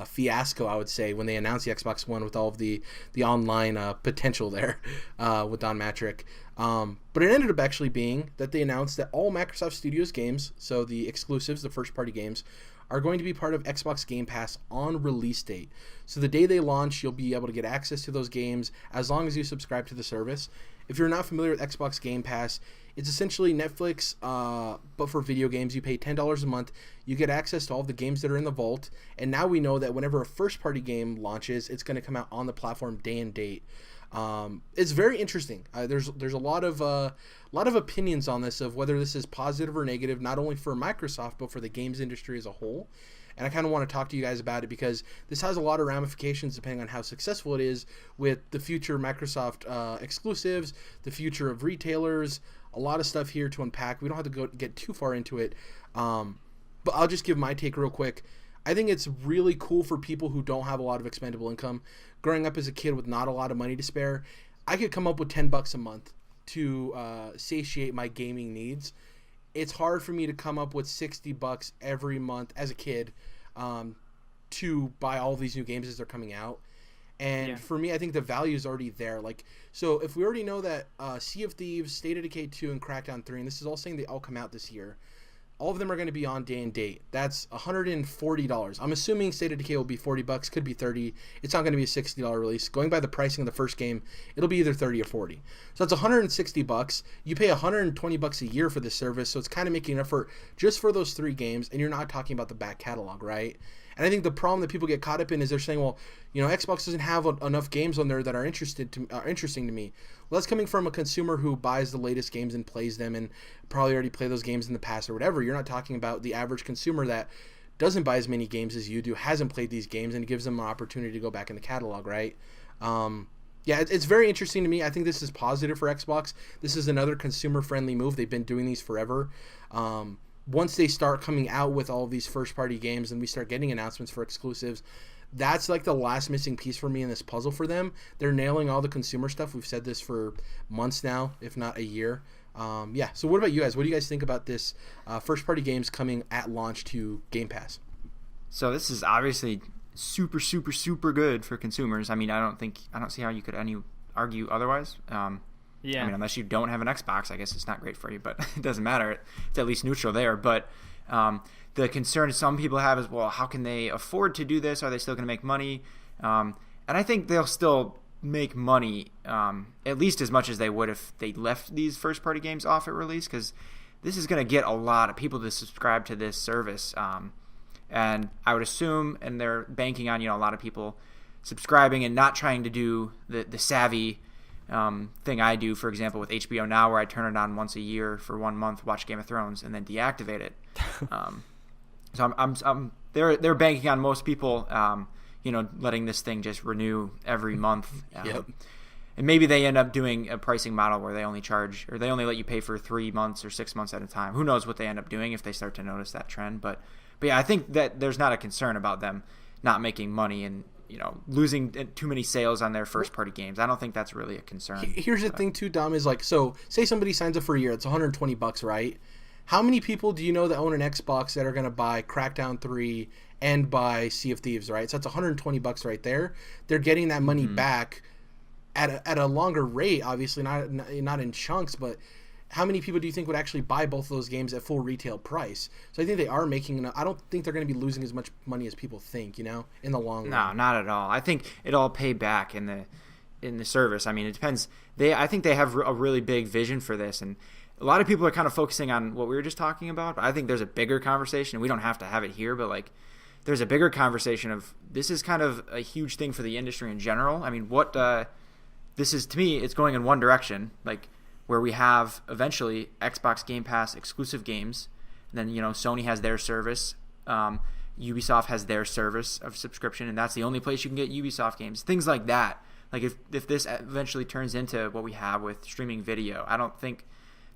Speaker 1: fiasco, I would say, when they announced the Xbox One with all of the online potential there with Don Matrick. But it ended up actually being that they announced that all Microsoft Studios games, so the exclusives, the first-party games, are going to be part of Xbox Game Pass on release date. So the day they launch, you'll be able to get access to those games as long as you subscribe to the service. If you're not familiar with Xbox Game Pass, it's essentially Netflix, but for video games. You pay $10 a month. You get access to all the games that are in the vault. And now we know that whenever a first-party game launches, it's going to come out on the platform day and date. It's very interesting. There's a lot of opinions on this of whether this is positive or negative, not only for Microsoft but for the games industry as a whole. And I kind of want to talk to you guys about it because this has a lot of ramifications depending on how successful it is with the future Microsoft exclusives, the future of retailers, a lot of stuff here to unpack. We don't have to get too far into it, but I'll just give my take real quick. I think it's really cool for people who don't have a lot of expendable income. Growing up as a kid with not a lot of money to spare, I could come up with $10 a month to satiate my gaming needs. It's hard for me to come up with $60 every month as a kid to buy all these new games as they're coming out. And for me, I think the value is already there. Like, so if we already know that Sea of Thieves, State of Decay 2, and Crackdown 3, and this is all saying they all come out this year, all of them are going to be on day and date. That's $140. I'm assuming State of Decay will be $40, could be $30. It's not going to be a $60 release. Going by the pricing of the first game, it'll be either $30 or $40. So that's $160. You pay $120 a year for this service, so it's kind of making an effort just for those 3 games, and you're not talking about the back catalog, right? And I think the problem that people get caught up in is they're saying, well, Xbox doesn't have enough games on there that are interesting to me. Well, that's coming from a consumer who buys the latest games and plays them and probably already played those games in the past or whatever. You're not talking about the average consumer that doesn't buy as many games as you do, hasn't played these games, and it gives them an opportunity to go back in the catalog, right? It's very interesting to me. I think this is positive for Xbox. This is another consumer-friendly move. They've been doing these forever. Once they start coming out with all of these first-party games and we start getting announcements for exclusives, that's like the last missing piece for me in this puzzle for them. They're nailing all the consumer stuff. We've said this for months now, if not a year. So what about you guys? What do you guys think about this first-party games coming at launch to Game Pass?
Speaker 3: So this is obviously super, super, super good for consumers. I mean, I don't see how you could argue otherwise. I mean, unless you don't have an Xbox, I guess it's not great for you, but it doesn't matter. It's at least neutral there. But the concern some people have is, well, how can they afford to do this? Are they still going to make money? And I think they'll still make money at least as much as they would if they left these first-party games off at release, because this is going to get a lot of people to subscribe to this service. And I would assume, and they're banking on a lot of people subscribing and not trying to do the savvy thing I do, for example, with HBO Now, where I turn it on once a year for 1 month, watch Game of Thrones, and then deactivate it. So they're banking on most people, letting this thing just renew every month.
Speaker 1: Yep. And
Speaker 3: maybe they end up doing a pricing model where they only let you pay for 3 months or 6 months at a time. Who knows what they end up doing if they start to notice that trend? But yeah, I think that there's not a concern about them not making money and losing too many sales on their first-party games. I don't think that's really a concern.
Speaker 1: Here's the thing, too, Dom, is like, so say somebody signs up for a year. It's $120, right? How many people do you know that own an Xbox that are going to buy Crackdown 3 and buy Sea of Thieves, right? So that's $120 right there. They're getting that money back at a longer rate, obviously, not in chunks, but how many people do you think would actually buy both of those games at full retail price? So I think they are making I don't think they're going to be losing as much money as people think, in the long run.
Speaker 3: No, not at all. I think it'll all pay back in the service. I mean, it depends. I think they have a really big vision for this, and a lot of people are kind of focusing on what we were just talking about, but I think there's a bigger conversation. We don't have to have it here, but there's a bigger conversation of this is kind of a huge thing for the industry in general. I mean, what this is, to me, it's going in one direction, where we have eventually Xbox Game Pass exclusive games. And then, Sony has their service. Ubisoft has their service of subscription, and that's the only place you can get Ubisoft games. Things like that. If this eventually turns into what we have with streaming video, I don't think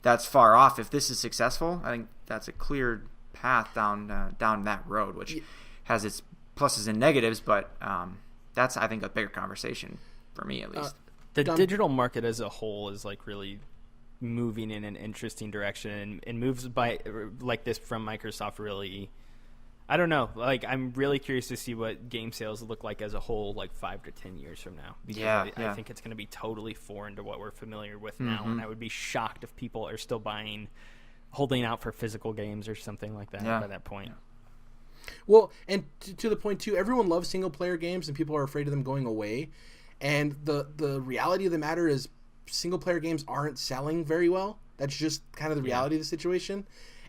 Speaker 3: that's far off. If this is successful, I think that's a clear path down that road, which has its pluses and negatives, but that's, I think, a bigger conversation for me, at least.
Speaker 4: The digital market as a whole is like really moving in an interesting direction, and moves by like this from Microsoft really, I don't know, like I'm really curious to see what game sales look like as a whole, like 5 to 10 years from now, because I think it's going to be totally foreign to what we're familiar with now, and I would be shocked if people are still holding out for physical games or something like that by that point.
Speaker 1: Well, and to the point too, everyone loves single player games and people are afraid of them going away, and the reality of the matter is single player games aren't selling very well. That's just kind of the reality of the situation.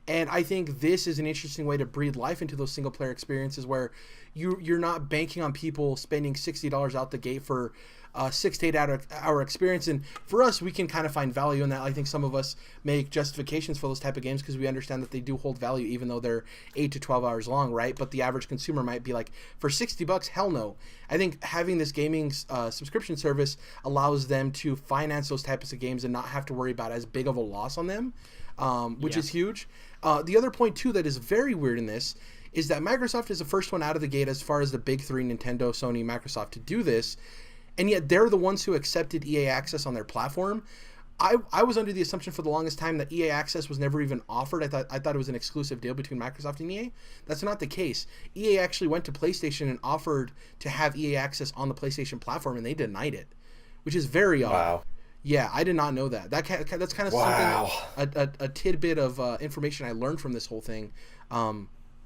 Speaker 1: And I think this is an interesting way to breathe life into those single player experiences where you're not banking on people spending $60 out the gate for a 6 to 8 hour experience. And for us, we can kind of find value in that. I think some of us make justifications for those type of games because we understand that they do hold value even though they're 8 to 12 hours long, right? But the average consumer might be like, for $60, hell no. I think having this gaming subscription service allows them to finance those types of games and not have to worry about as big of a loss on them, which is huge. The other point, too, that is very weird in this is that Microsoft is the first one out of the gate as far as the big three, Nintendo, Sony, Microsoft, to do this, and yet they're the ones who accepted EA Access on their platform. I was under the assumption for the longest time that EA Access was never even offered. I thought it was an exclusive deal between Microsoft and EA. That's not the case. EA actually went to PlayStation and offered to have EA Access on the PlayStation platform, and they denied it, which is very odd.
Speaker 2: Wow.
Speaker 1: Yeah, I did not know that. That's kind of something, a tidbit of information I learned from this whole thing.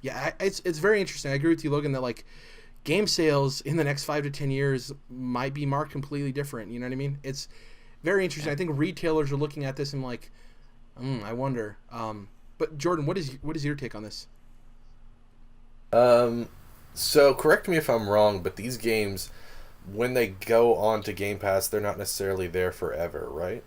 Speaker 1: It's very interesting. I agree with you, Logan, that like game sales in the next 5 to 10 years might be marked completely different. You know what I mean? It's very interesting. I think retailers are looking at this and like, I wonder. But Jordan, what is your take on this?
Speaker 2: So correct me if I'm wrong, but these games, when they go on to Game Pass, they're not necessarily there forever, right?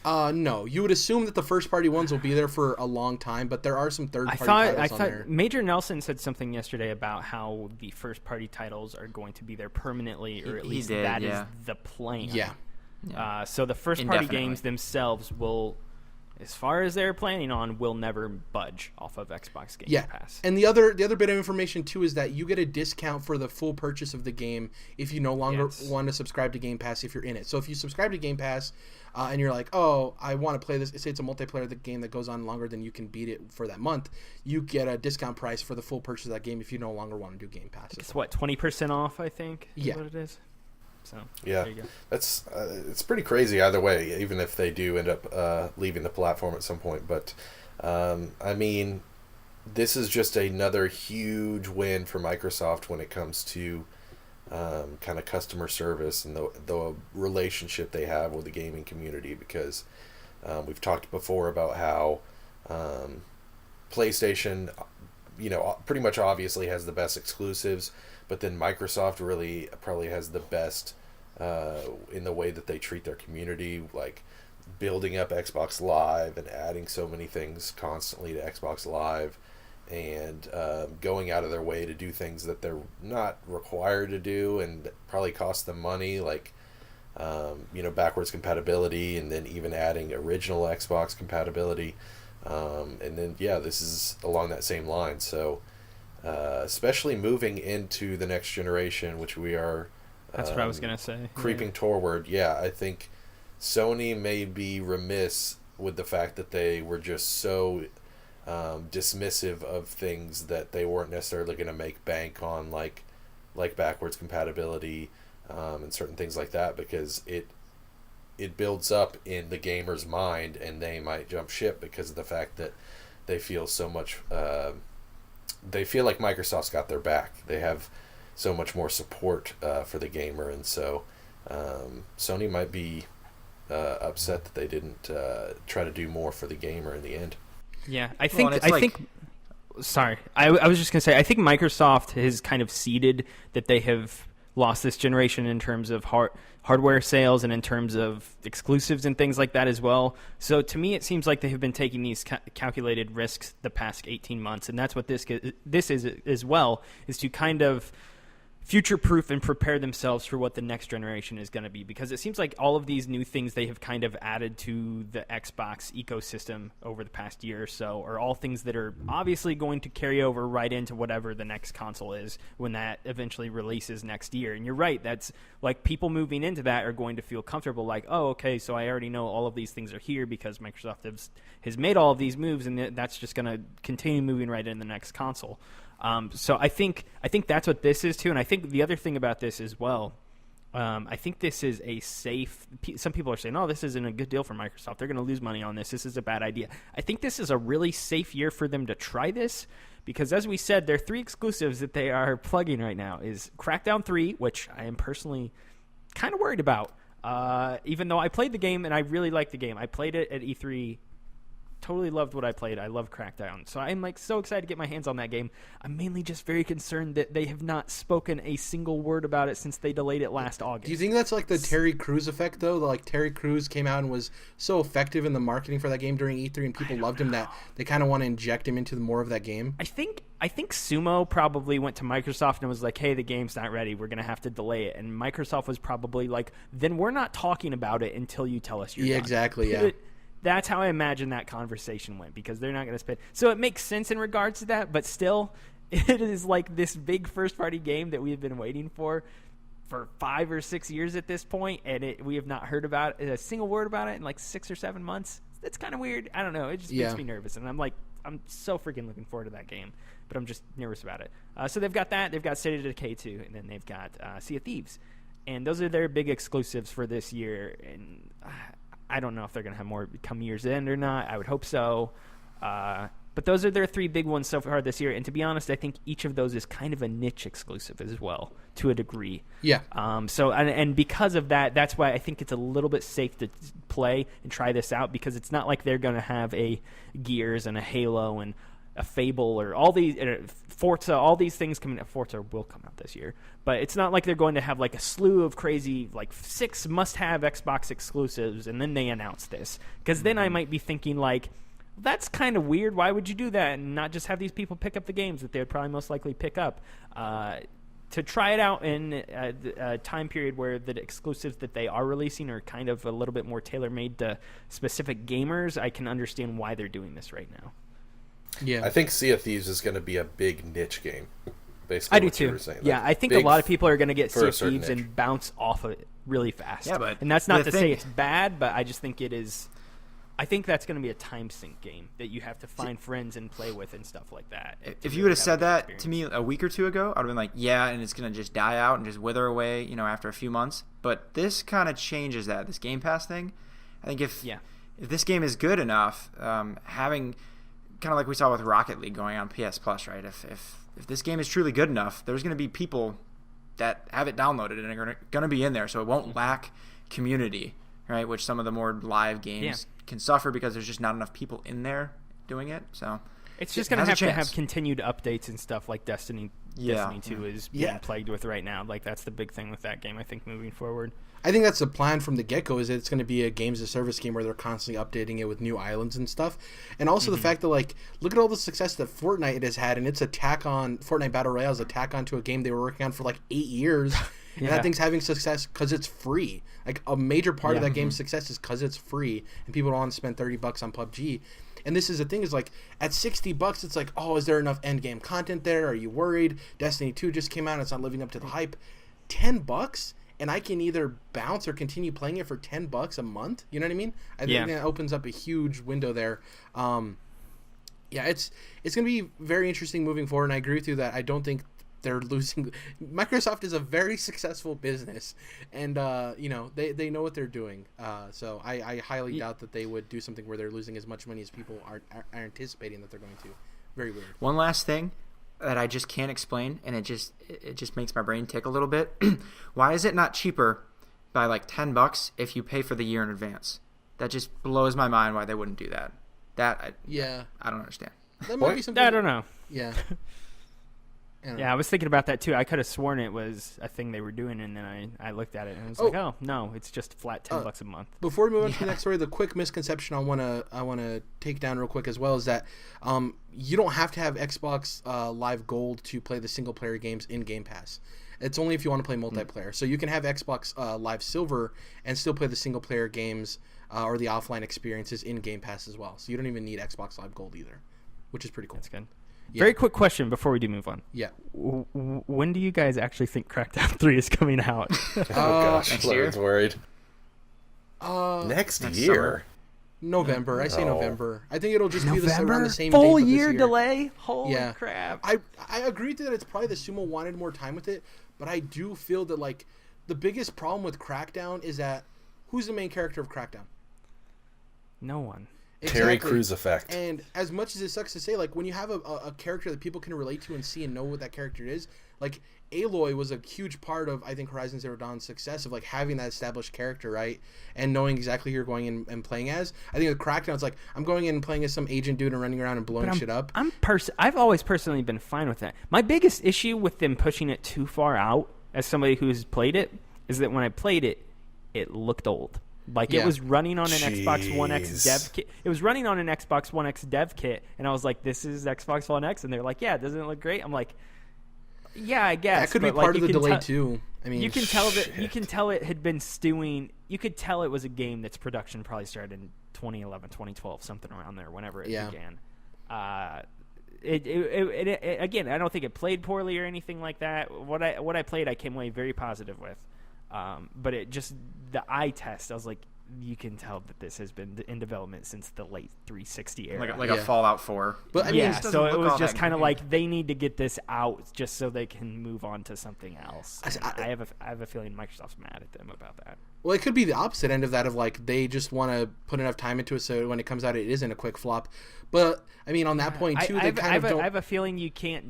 Speaker 1: No. You would assume that the first-party ones will be there for a long time, but there are some third-party titles on there.
Speaker 4: Major Nelson said something yesterday about how the first-party titles are going to be there permanently, or at least that is the plan.
Speaker 1: Yeah.
Speaker 4: So the first-party games themselves will, as far as they're planning on, will never budge off of Xbox Game Pass.
Speaker 1: And the other bit of information too is that you get a discount for the full purchase of the game if you no longer want to subscribe to Game Pass if you're in it. So if you subscribe to Game Pass and you're like, oh, I want to play this, say it's a multiplayer game that goes on longer than you can beat it for that month, you get a discount price for the full purchase of that game if you no longer want to do Game Pass.
Speaker 4: It's what, 20% off, I think, is what it is. So
Speaker 2: yeah,
Speaker 4: there you go.
Speaker 2: That's it's pretty crazy either way, even if they do end up leaving the platform at some point. But I mean, this is just another huge win for Microsoft when it comes to kind of customer service and the relationship they have with the gaming community, because we've talked before about how PlayStation, pretty much obviously has the best exclusives, but then Microsoft really probably has the best in the way that they treat their community, like building up Xbox Live and adding so many things constantly to Xbox Live, and going out of their way to do things that they're not required to do and probably cost them money, like backwards compatibility, and then even adding original Xbox compatibility, and then this is along that same line. So especially moving into the next generation, which we are
Speaker 4: that's what I was gonna say,
Speaker 2: creeping toward. I think Sony may be remiss with the fact that they were just so dismissive of things that they weren't necessarily going to make bank on, like backwards compatibility and certain things like that, because it builds up in the gamer's mind, and they might jump ship because of the fact that they feel so much they feel like Microsoft's got their back. They have so much more support for the gamer, and so Sony might be upset that they didn't try to do more for the gamer in the end.
Speaker 4: Yeah, I think. Sorry, I was just gonna say, I think Microsoft has kind of ceded that they have lost this generation in terms of hardware sales and in terms of exclusives and things like that as well. So to me, it seems like they have been taking these calculated risks the past 18 months, and that's what this is as well, is to kind of future-proof and prepare themselves for what the next generation is going to be, because it seems like all of these new things they have kind of added to the Xbox ecosystem over the past year or so are all things that are obviously going to carry over right into whatever the next console is when that eventually releases next year. And you're right, that's like people moving into that are going to feel comfortable like, oh, okay, so I already know all of these things are here because Microsoft has made all of these moves, and that's just going to continue moving right in the next console. So I think that's what this is too, and I think the other thing about this as well, I think this is a safe. Some people are saying, "Oh, this isn't a good deal for Microsoft. They're going to lose money on this. This is a bad idea." I think this is a really safe year for them to try this because, as we said, their 3 exclusives that they are plugging right now is Crackdown 3, which I am personally kind of worried about. Even though I played the game and I really liked the game, I played it at E3. Totally loved what I played. I love Crackdown. So I'm like so excited to get my hands on that game. I'm mainly just very concerned that they have not spoken a single word about it since they delayed it last August.
Speaker 1: Do you think that's like the Terry Crews effect, though? Like Terry Crews came out and was so effective in the marketing for that game during E3 and people loved him that they kind of want to inject him into more of that game?
Speaker 4: I think Sumo probably went to Microsoft and was like, hey, the game's not ready. We're going to have to delay it. And Microsoft was probably like, then we're not talking about it until you tell us you're done.
Speaker 1: Exactly, yeah.
Speaker 4: That's how I imagine that conversation went, because they're not going to spend. So it makes sense in regards to that, but still, it is like this big first-party game that we've been waiting for 5 or 6 years at this point, and we have not heard about a single word about it in like 6 or 7 months. It's kind of weird. I don't know. It just makes me nervous, and I'm so freaking looking forward to that game, but I'm just nervous about it. So they've got that. They've got State of Decay 2, and then they've got Sea of Thieves, and those are their big exclusives for this year, and I don't know if they're going to have more come year's end or not. I would hope so. But those are their 3 big ones so far this year. And to be honest, I think each of those is kind of a niche exclusive as well, to a degree.
Speaker 1: Yeah.
Speaker 4: So because of that, that's why I think it's a little bit safe to play and try this out, because it's not like they're going to have a Gears and a Halo and a Fable or all these Forza, all these things coming out. Forza will come out this year, but it's not like they're going to have like a slew of crazy like 6 must-have Xbox exclusives and then they announce this, because then I might be thinking like, that's kind of weird. Why would you do that and not just have these people pick up the games that they would probably most likely pick up? To try it out in a time period where the exclusives that they are releasing are kind of a little bit more tailor-made to specific gamers, I can understand why they're doing this right now.
Speaker 1: Yeah,
Speaker 2: I think Sea of Thieves is going to be a big niche game. Basically,
Speaker 4: I do too. Yeah, I think a lot of people are going to get Sea of Thieves and bounce off of it really fast.
Speaker 3: Yeah,
Speaker 4: and that's not to say it's bad, but I just think it is. I think that's going to be a time sink game that you have to find friends and play with and stuff like that.
Speaker 3: If you would have said that to me a week or 2 ago, I would have been like, yeah, and it's going to just die out and just wither away, after a few months. But this kind of changes that. This Game Pass thing, I think if this game is good enough, having kind of like we saw with Rocket League going on PS Plus, right? If this game is truly good enough, there's going to be people that have it downloaded and are going to be in there, so it won't lack community, right? Which some of the more live games can suffer because there's just not enough people in there doing it. So
Speaker 4: it's just going to have continued updates and stuff like Destiny 2 is being plagued with right now. Like that's the big thing with that game, I think, moving forward.
Speaker 1: I think that's the plan from the get-go, is that it's going to be a games as a service game where they're constantly updating it with new islands and stuff. And also the fact that, like, look at all the success that Fortnite has had, and its attack on Fortnite Battle Royale's attack onto a game they were working on for like 8 years. And that thing's having success because it's free. Like, a major part of that game's success is because it's free, and people don't want to spend $30 on PUBG. And this is the thing, is like, at $60, it's like, oh, is there enough end game content there? Are you worried? Destiny 2 just came out, and it's not living up to the hype. $10? And I can either bounce or continue playing it for $10 a month. You know what I mean? I think that opens up a huge window there. It's going to be very interesting moving forward, and I agree with you that I don't think they're losing. Microsoft is a very successful business, and they know what they're doing. So I highly doubt that they would do something where they're losing as much money as people are anticipating that they're going to. Very weird.
Speaker 3: One last thing that I just can't explain, and it just makes my brain tick a little bit. Why is it not cheaper by like $10 if you pay for the year in advance? That just blows my mind why they wouldn't do that. I don't understand.
Speaker 1: That might be something.
Speaker 4: I don't know.
Speaker 1: Yeah.
Speaker 4: I was thinking about that too. I could have sworn it was a thing they were doing, and then I looked at it and I was like, oh no, it's just flat $10 a month.
Speaker 1: Before we move on to the next story, the quick misconception I wanna take down real quick as well is that you don't have to have Xbox Live Gold to play the single player games in Game Pass. It's only if you want to play multiplayer. So you can have Xbox Live Silver and still play the single player games or the offline experiences in Game Pass as well. So you don't even need Xbox Live Gold either, which is pretty cool.
Speaker 4: That's good.
Speaker 1: Yeah.
Speaker 4: Very quick question before we do move on.
Speaker 1: Yeah.
Speaker 4: When do you guys actually think Crackdown 3 is coming out?
Speaker 2: Oh gosh,
Speaker 3: next
Speaker 2: Logan's
Speaker 3: year?
Speaker 2: worried.
Speaker 3: Next
Speaker 2: year.
Speaker 3: summer.
Speaker 1: November. I say
Speaker 2: No.
Speaker 1: November. I think it'll just be around the same
Speaker 4: Full
Speaker 1: date, but this
Speaker 4: year delay? Holy crap.
Speaker 1: I agree that it's probably the Sumo wanted more time with it, but I do feel that like the biggest problem with Crackdown is that who's the main character of Crackdown?
Speaker 4: No one.
Speaker 2: Terry
Speaker 1: Exactly.
Speaker 2: Crews effect.
Speaker 1: And as much as it sucks to say, like when you have a character that people can relate to and see and know what that character is, like Aloy was a huge part of I think Horizon Zero Dawn's success of like having that established character, right? And knowing exactly who you're going in and playing as. I think with Crackdown it's like I'm going in and playing as some agent dude and running around and blowing shit up.
Speaker 4: I've always personally been fine with that. My biggest issue with them pushing it too far out, as somebody who's played it, is that when I played it, it looked old. Like it was running on an Xbox One X dev kit. It was running on an Xbox One X dev kit, and I was like, "This is Xbox One X," and they're like, "Yeah, doesn't it look great?" I'm like, "Yeah, I guess."
Speaker 1: That could be part of the delay too. I mean,
Speaker 4: you can tell it had been stewing. You could tell it was a game that's production probably started in 2011, 2012, something around there, whenever it began. Again, I don't think it played poorly or anything like that. What I played, I came away very positive with. But it just the eye test, I was like, you can tell that this has been in development since the late 360 era.
Speaker 3: Like a Fallout 4.
Speaker 1: But I mean,
Speaker 4: so it was just kind of like they need to get this out just so they can move on to something else. I have a feeling Microsoft's mad at them about that.
Speaker 1: Well, it could be the opposite end of that of like they just want to put enough time into it so when it comes out it isn't a quick flop. But I mean, on that point too, I
Speaker 4: have a feeling you can't.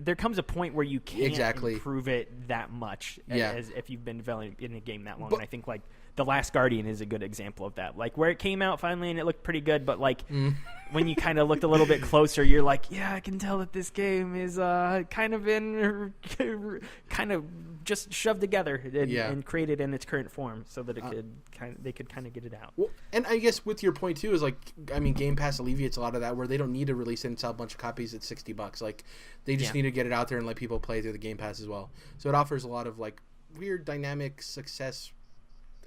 Speaker 4: There comes a point where you can't improve it that much as if you've been developing a game that long. And I think like The Last Guardian is a good example of that. Like where it came out finally and it looked pretty good, but like when you kind of looked a little bit closer, you're like, yeah, I can tell that this game is kind of just shoved together and created in its current form so that they could kind of get it out.
Speaker 1: Well, and I guess with your point too is like, I mean, Game Pass alleviates a lot of that where they don't need to release it and sell a bunch of copies at $60. Like they just need to get it out there and let people play through the Game Pass as well. So it offers a lot of like weird dynamic success.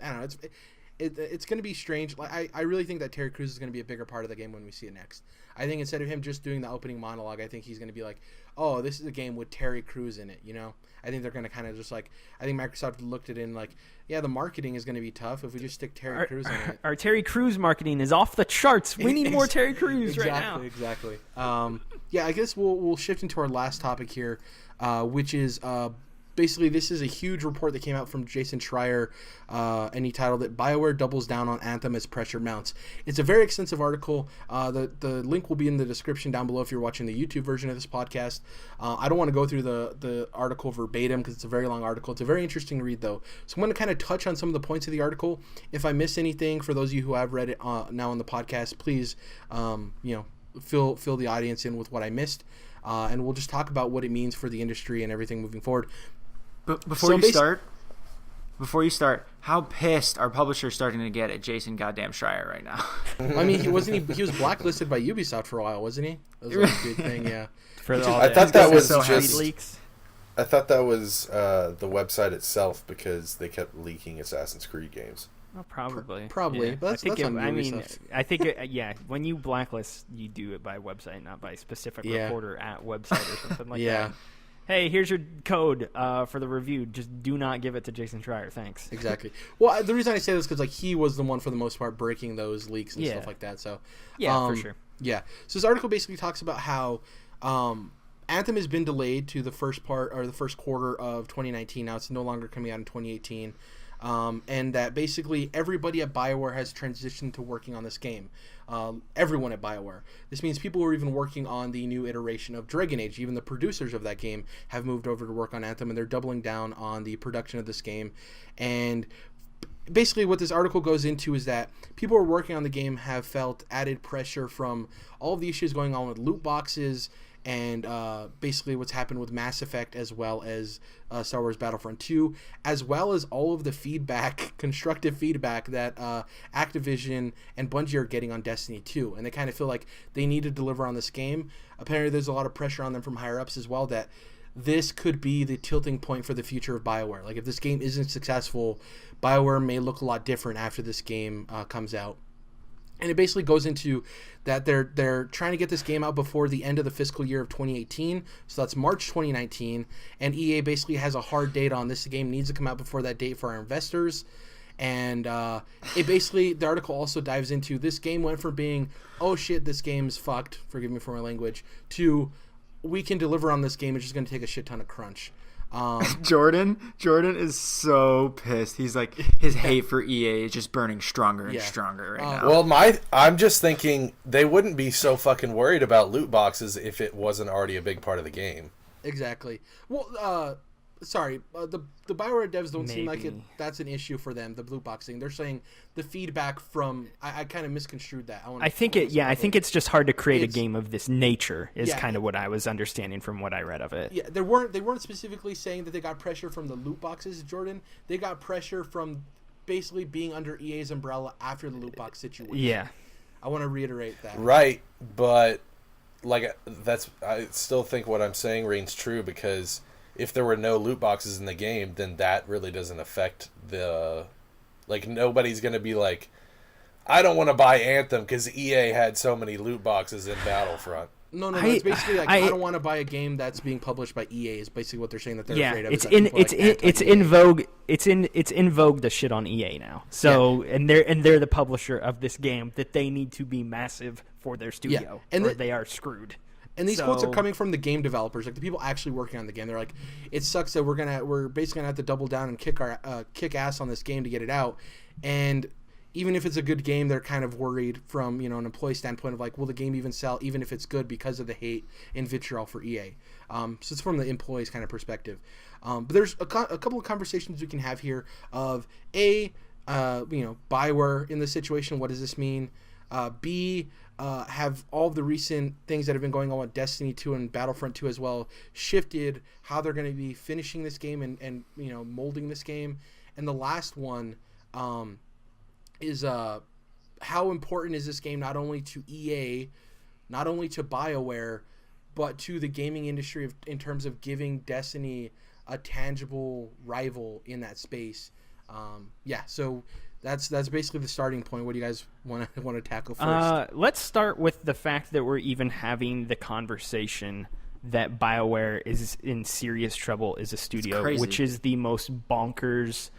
Speaker 1: I don't know. It's going to be strange. Like I really think that Terry Crews is going to be a bigger part of the game when we see it next. I think instead of him just doing the opening monologue, I think he's going to be like, oh, this is a game with Terry Crews in it, you know? I think they're going to kind of just like, I think Microsoft looked at it and like, yeah, the marketing is going to be tough if we just stick Terry Crews in it.
Speaker 4: Our Terry Crews marketing is off the charts. We need more Terry Crews right now.
Speaker 1: Exactly. Yeah, I guess we'll shift into our last topic here, which is basically this is a huge report that came out from Jason Schreier, and he titled it "BioWare Doubles Down on Anthem as Pressure Mounts." It's a very extensive article. The link will be in the description down below if you're watching the YouTube version of this podcast. I don't want to go through the article verbatim because it's a very long article. It's a very interesting read though. So I'm going to kind of touch on some of the points of the article. If I miss anything, for those of you who have read it now on the podcast, please fill the audience in with what I missed. And we'll just talk about what it means for the industry and everything moving forward.
Speaker 3: But before you start, how pissed are publishers starting to get at Jason goddamn Schreier right now?
Speaker 1: I mean, he was blacklisted by Ubisoft for a while, wasn't he? That was like a big thing, yeah.
Speaker 2: I thought that was
Speaker 4: just leaks.
Speaker 2: I thought that was the website itself because they kept leaking Assassin's Creed games.
Speaker 4: Oh, probably.
Speaker 1: Yeah. But that's on Ubisoft.
Speaker 4: I think when you blacklist, you do it by website, not by specific reporter at website or something like that. Hey, here's your code for the review. Just do not give it to Jason Schreier. Thanks.
Speaker 1: Exactly. Well, the reason I say this is because like he was the one for the most part breaking those leaks and stuff like that. So
Speaker 4: for sure.
Speaker 1: Yeah. So this article basically talks about how Anthem has been delayed to the first quarter of 2019. Now it's no longer coming out in 2018. And that basically everybody at BioWare has transitioned to working on this game. Everyone at BioWare. This means people who are even working on the new iteration of Dragon Age, even the producers of that game, have moved over to work on Anthem, and they're doubling down on the production of this game. And basically what this article goes into is that people who are working on the game have felt added pressure from all of the issues going on with loot boxes and basically what's happened with Mass Effect as well as Star Wars Battlefront 2, as well as all of the feedback, constructive feedback that Activision and Bungie are getting on Destiny 2. And they kind of feel like they need to deliver on this game. Apparently there's a lot of pressure on them from higher ups as well that this could be the tilting point for the future of BioWare. Like if this game isn't successful, BioWare may look a lot different after this game comes out. And it basically goes into that they're trying to get this game out before the end of the fiscal year of 2018. So that's March 2019. And EA basically has a hard date on this. The game needs to come out before that date for our investors. And it basically, the article also dives into this game went from being, oh shit, this game's fucked, forgive me for my language, to we can deliver on this game. It's just going to take a shit ton of crunch.
Speaker 3: Jordan is so pissed. He's like, his hate for EA is just burning stronger and stronger right now.
Speaker 2: Well, I'm just thinking they wouldn't be so fucking worried about loot boxes if it wasn't already a big part of the game.
Speaker 1: Exactly. Well, the Bioware devs don't seem like that's an issue for them, the loot boxing. They're saying the feedback from I kind of misconstrued that. I think
Speaker 4: it's just hard to create a game of this nature is kind of what I was understanding from what I read of it.
Speaker 1: Yeah, they weren't specifically saying that they got pressure from the loot boxes, Jordan. They got pressure from basically being under EA's umbrella after the loot box situation.
Speaker 4: Yeah.
Speaker 1: I want to reiterate that.
Speaker 2: Right, but like I still think what I'm saying rings true, because if there were no loot boxes in the game, then that really doesn't affect the... Like, nobody's going to be like, I don't want to buy Anthem because EA had so many loot boxes in Battlefront.
Speaker 1: No. It's basically like, I don't want to buy a game that's being published by EA is basically what they're saying that they're afraid of.
Speaker 4: It's in vogue. It's in vogue to shit on EA now. So and they're the publisher of this game that they need to be massive for their studio, or they are screwed.
Speaker 1: And these quotes are coming from the game developers, like the people actually working on the game. They're like, "It sucks that we're basically gonna have to double down and kick ass on this game to get it out." And even if it's a good game, they're kind of worried from an employee standpoint of like, will the game even sell, even if it's good, because of the hate and vitriol for EA. So it's from the employee's kind of perspective. But there's a couple of conversations we can have here of Bioware in this situation. What does this mean? B, have all of the recent things that have been going on with Destiny 2 and Battlefront 2 as well shifted how they're going to be finishing this game and molding this game. And the last one is how important is this game not only to EA, not only to BioWare, but to the gaming industry in terms of giving Destiny a tangible rival in that space. So that's basically the starting point. What do you guys want to tackle first?
Speaker 4: Let's start with the fact that we're even having the conversation that BioWare is in serious trouble as a studio, which is the most bonkers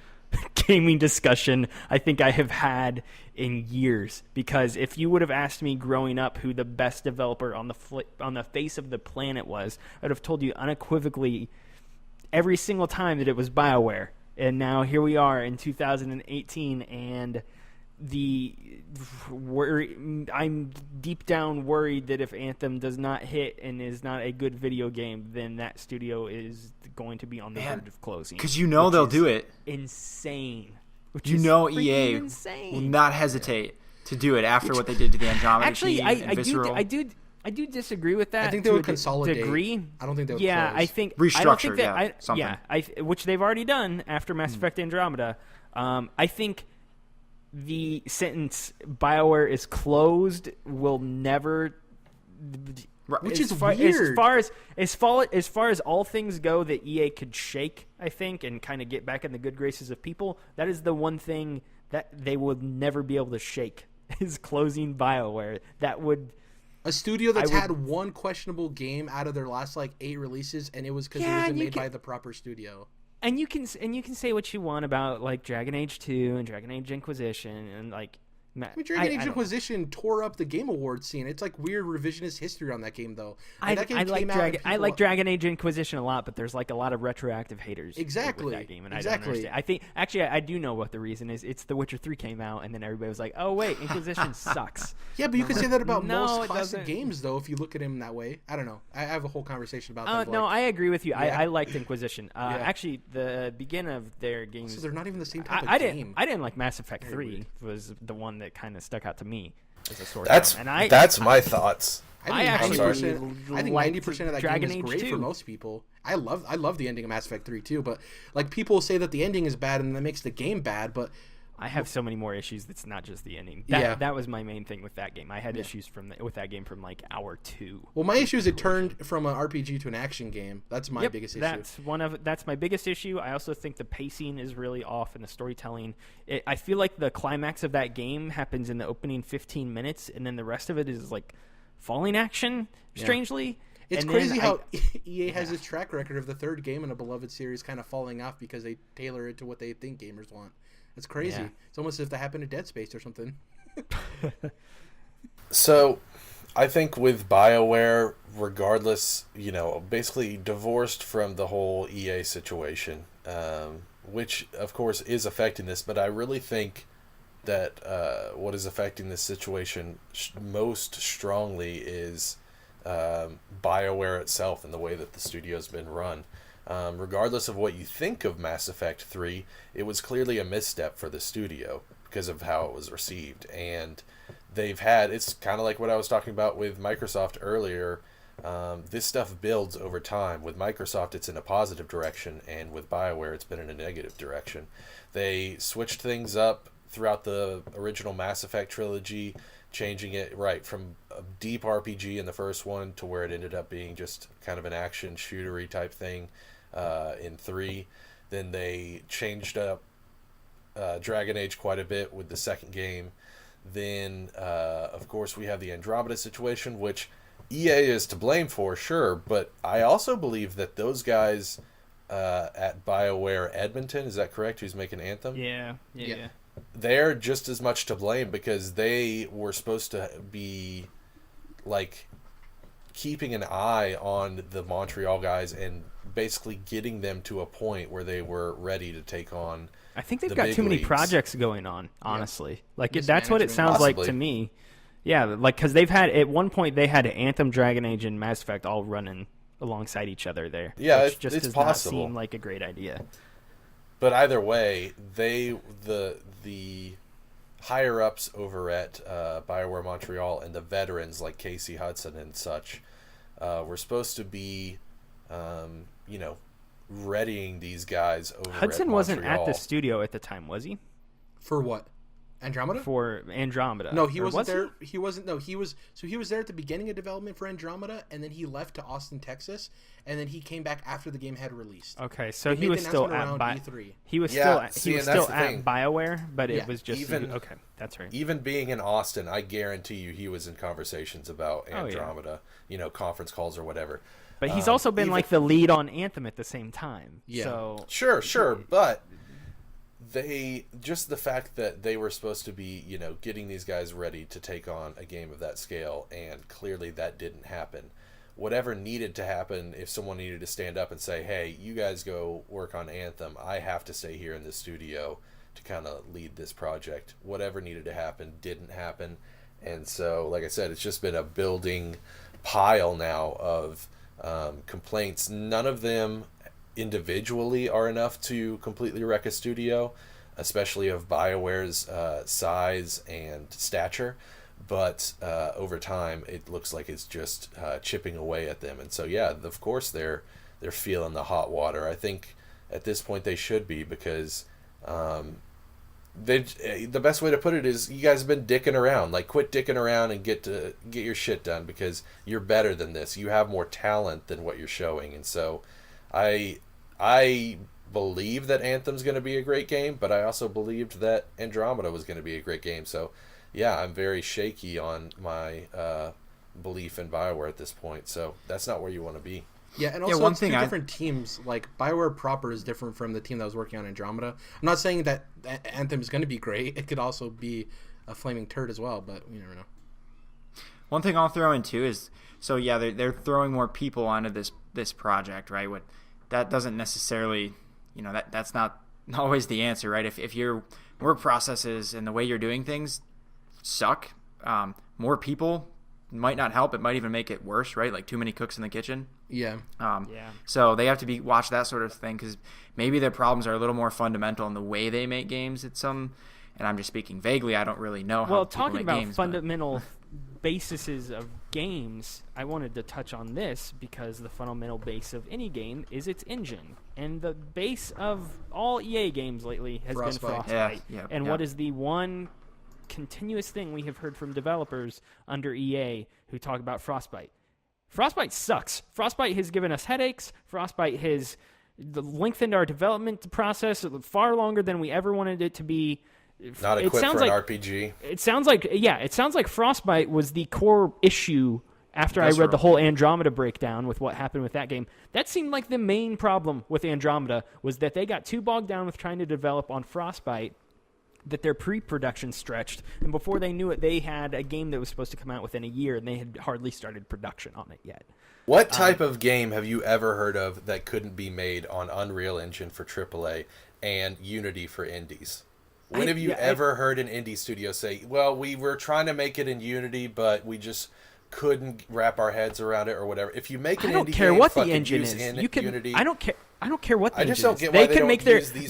Speaker 4: gaming discussion I think I have had in years. Because if you would have asked me growing up who the best developer on the face of the planet was, I'd have told you unequivocally every single time that it was BioWare. And now here we are in 2018, and I'm deep down worried that if Anthem does not hit and is not a good video game, then that studio is going to be on the verge of closing.
Speaker 3: Because they'll do it.
Speaker 4: Insane.
Speaker 3: EA will not hesitate to do it after what they did to the Andromeda
Speaker 4: Actually,
Speaker 3: team and Visceral.
Speaker 4: I do disagree with that.
Speaker 1: I think they would consolidate.
Speaker 4: Degree.
Speaker 1: I don't think they would.
Speaker 4: Yeah,
Speaker 1: close.
Speaker 4: I think
Speaker 3: restructure.
Speaker 4: Which they've already done after Mass Effect Andromeda. I think the sentence "BioWare is closed" will never.
Speaker 1: Which is weird.
Speaker 4: As far as all things go that EA could shake, I think, and kind of get back in the good graces of people, that is the one thing that they would never be able to shake is closing BioWare. That would.
Speaker 1: A studio that's had one questionable game out of their last 8 releases, and it was because it wasn't made by the proper studio.
Speaker 4: And you can say what you want about Dragon Age 2 and Dragon Age Inquisition and
Speaker 1: Dragon Age Inquisition tore up the Game Awards scene. It's weird revisionist history on that game, though.
Speaker 4: I like Dragon Age Inquisition a lot, but there's a lot of retroactive haters.
Speaker 1: Exactly.
Speaker 4: With that game, and I don't understand. I think I do know what the reason is. It's The Witcher 3 came out, and then everybody was like, "Oh wait, Inquisition sucks."
Speaker 1: Yeah, but you can say that about most classic games, though, if you look at him that way. I don't know. I have a whole conversation about that.
Speaker 4: No, I agree with you. Yeah. I liked Inquisition. Actually, the beginning of their games.
Speaker 1: So they're not even the same type of game.
Speaker 4: I didn't like Mass Effect 3. Was the one that kind of stuck out to me as a source.
Speaker 2: That's my thoughts.
Speaker 1: I think 90% of that
Speaker 4: Dragon
Speaker 1: game is
Speaker 4: Age
Speaker 1: great
Speaker 4: 2.
Speaker 1: for most people. I love the ending of Mass Effect 3 too, but people say that the ending is bad and that makes the game bad, but
Speaker 4: I have so many more issues. That's not just the ending.
Speaker 1: Yeah.
Speaker 4: That was my main thing with that game. I had issues with that game from like hour 2.
Speaker 1: Well, my issue is it turned from an RPG to an action game. That's my biggest issue.
Speaker 4: That's my biggest issue. I also think the pacing is really off and the storytelling. I feel like the climax of that game happens in the opening 15 minutes, and then the rest of it is like falling action. Strangely.
Speaker 1: It's
Speaker 4: And
Speaker 1: crazy
Speaker 4: then
Speaker 1: how EA has this track record of the third game in a beloved series kind of falling off because they tailor it to what they think gamers want. It's crazy.
Speaker 4: Yeah.
Speaker 1: It's almost as if that happened to Dead Space or something.
Speaker 2: So, I think with BioWare, regardless, basically divorced from the whole EA situation, which, of course, is affecting this, but I really think that what is affecting this situation most strongly is BioWare itself and the way that the studio's been run. Regardless of what you think of Mass Effect 3, it was clearly a misstep for the studio because of how it was received. And it's kind of like what I was talking about with Microsoft earlier. This stuff builds over time. With Microsoft, it's in a positive direction, and with BioWare, it's been in a negative direction. They switched things up throughout the original Mass Effect trilogy, changing it from a deep RPG in the first one to where it ended up being just kind of an action shootery type thing in 3. Then they changed up Dragon Age quite a bit with the second game. Then, of course, we have the Andromeda situation, which EA is to blame for, sure, but I also believe that those guys at BioWare Edmonton, is that correct, who's making Anthem?
Speaker 4: Yeah.
Speaker 2: They're just as much to blame because they were supposed to be like keeping an eye on the Montreal guys and basically getting them to a point where they were ready to take on.
Speaker 4: I think they've got too many projects going on, honestly. Like that's what it sounds
Speaker 2: Possibly.
Speaker 4: like to me. Yeah, like because they've had at one point they had Anthem, Dragon Age, and Mass Effect all running alongside each other there.
Speaker 2: Yeah,
Speaker 4: which just
Speaker 2: it's
Speaker 4: does
Speaker 2: possible.
Speaker 4: not seem like a great idea.
Speaker 2: But either way, the higher ups over at BioWare Montreal and the veterans like Casey Hudson and such were supposed to be, readying these guys over.
Speaker 4: Hudson
Speaker 2: at
Speaker 4: wasn't
Speaker 2: Montreal.
Speaker 4: at the studio at the time, was he?
Speaker 1: For what? Andromeda?
Speaker 4: For Andromeda.
Speaker 1: No, he wasn't there. He wasn't. No, he was. So he was there at the beginning of development for Andromeda, and then he left to Austin, Texas, and then he came back after the game had released.
Speaker 4: Okay, so
Speaker 1: They
Speaker 4: he
Speaker 1: made
Speaker 4: was
Speaker 1: the
Speaker 4: still
Speaker 1: announcement
Speaker 4: at
Speaker 1: around E3.
Speaker 4: He was
Speaker 2: Yeah,
Speaker 4: still
Speaker 2: and that's the thing.
Speaker 4: at BioWare, but
Speaker 1: Yeah,
Speaker 4: it was just okay. That's right.
Speaker 2: Even being in Austin, I guarantee you he was in conversations about Andromeda, conference calls or whatever.
Speaker 4: But he's also been like the lead on Anthem at the same time.
Speaker 1: Yeah.
Speaker 4: So
Speaker 2: Sure, but the fact that they were supposed to be, getting these guys ready to take on a game of that scale, and clearly that didn't happen. Whatever needed to happen, if someone needed to stand up and say, hey, you guys go work on Anthem, I have to stay here in the studio to kind of lead this project. Whatever needed to happen didn't happen. And so, like I said, it's just been a building pile now of complaints. None of them individually are enough to completely wreck a studio, especially of BioWare's size and stature, but over time it looks like it's just chipping away at them. And so of course they're feeling the hot water. I think at this point they should be, because the best way to put it is you guys have been dicking around. Like, quit dicking around and get your shit done, because you're better than this. You have more talent than what you're showing. And so I believe that Anthem's going to be a great game, but I also believed that Andromeda was going to be a great game. So I'm very shaky on my belief in BioWare at this point. So that's not where you want to be.
Speaker 1: Yeah, and also it's two different teams. Like, BioWare proper is different from the team that was working on Andromeda. I'm not saying that Anthem is going to be great. It could also be a flaming turd as well, but you never know.
Speaker 3: One thing I'll throw in too is, so they're throwing more people onto this project, right? That doesn't necessarily, that's not always the answer, right? If your work processes and the way you're doing things suck, more people might not help. It might even make it worse, right? Like too many cooks in the kitchen.
Speaker 1: Yeah.
Speaker 3: So they have to watch that sort of thing, because maybe their problems are a little more fundamental in the way they make games. And I'm just speaking vaguely. I don't really know how people
Speaker 4: talking
Speaker 3: make
Speaker 4: about
Speaker 3: games,
Speaker 4: fundamental bases of games, I wanted to touch on this because the fundamental base of any game is its engine. And the base of all EA games lately has been Frostbite. And what is the one continuous thing we have heard from developers under EA who talk about Frostbite? Frostbite sucks. Frostbite has given us headaches. Frostbite has lengthened our development process far longer than we ever wanted it to be.
Speaker 2: Not equipped for an RPG.
Speaker 4: It sounds like Frostbite was the core issue after I read the whole Andromeda breakdown with what happened with that game. That seemed like the main problem with Andromeda was that they got too bogged down with trying to develop on Frostbite that their pre-production stretched, and before they knew it, they had a game that was supposed to come out within a year, and they had hardly started production on it yet.
Speaker 2: What type of game have you ever heard of that couldn't be made on Unreal Engine for AAA and Unity for indies? When have you ever heard an indie studio say, well, we were trying to make it in Unity, but we just couldn't wrap our heads around it or whatever? If you make an indie game,
Speaker 4: what the engine is.
Speaker 2: Unity.
Speaker 4: I don't care what the engine is.
Speaker 2: I just don't get why
Speaker 4: they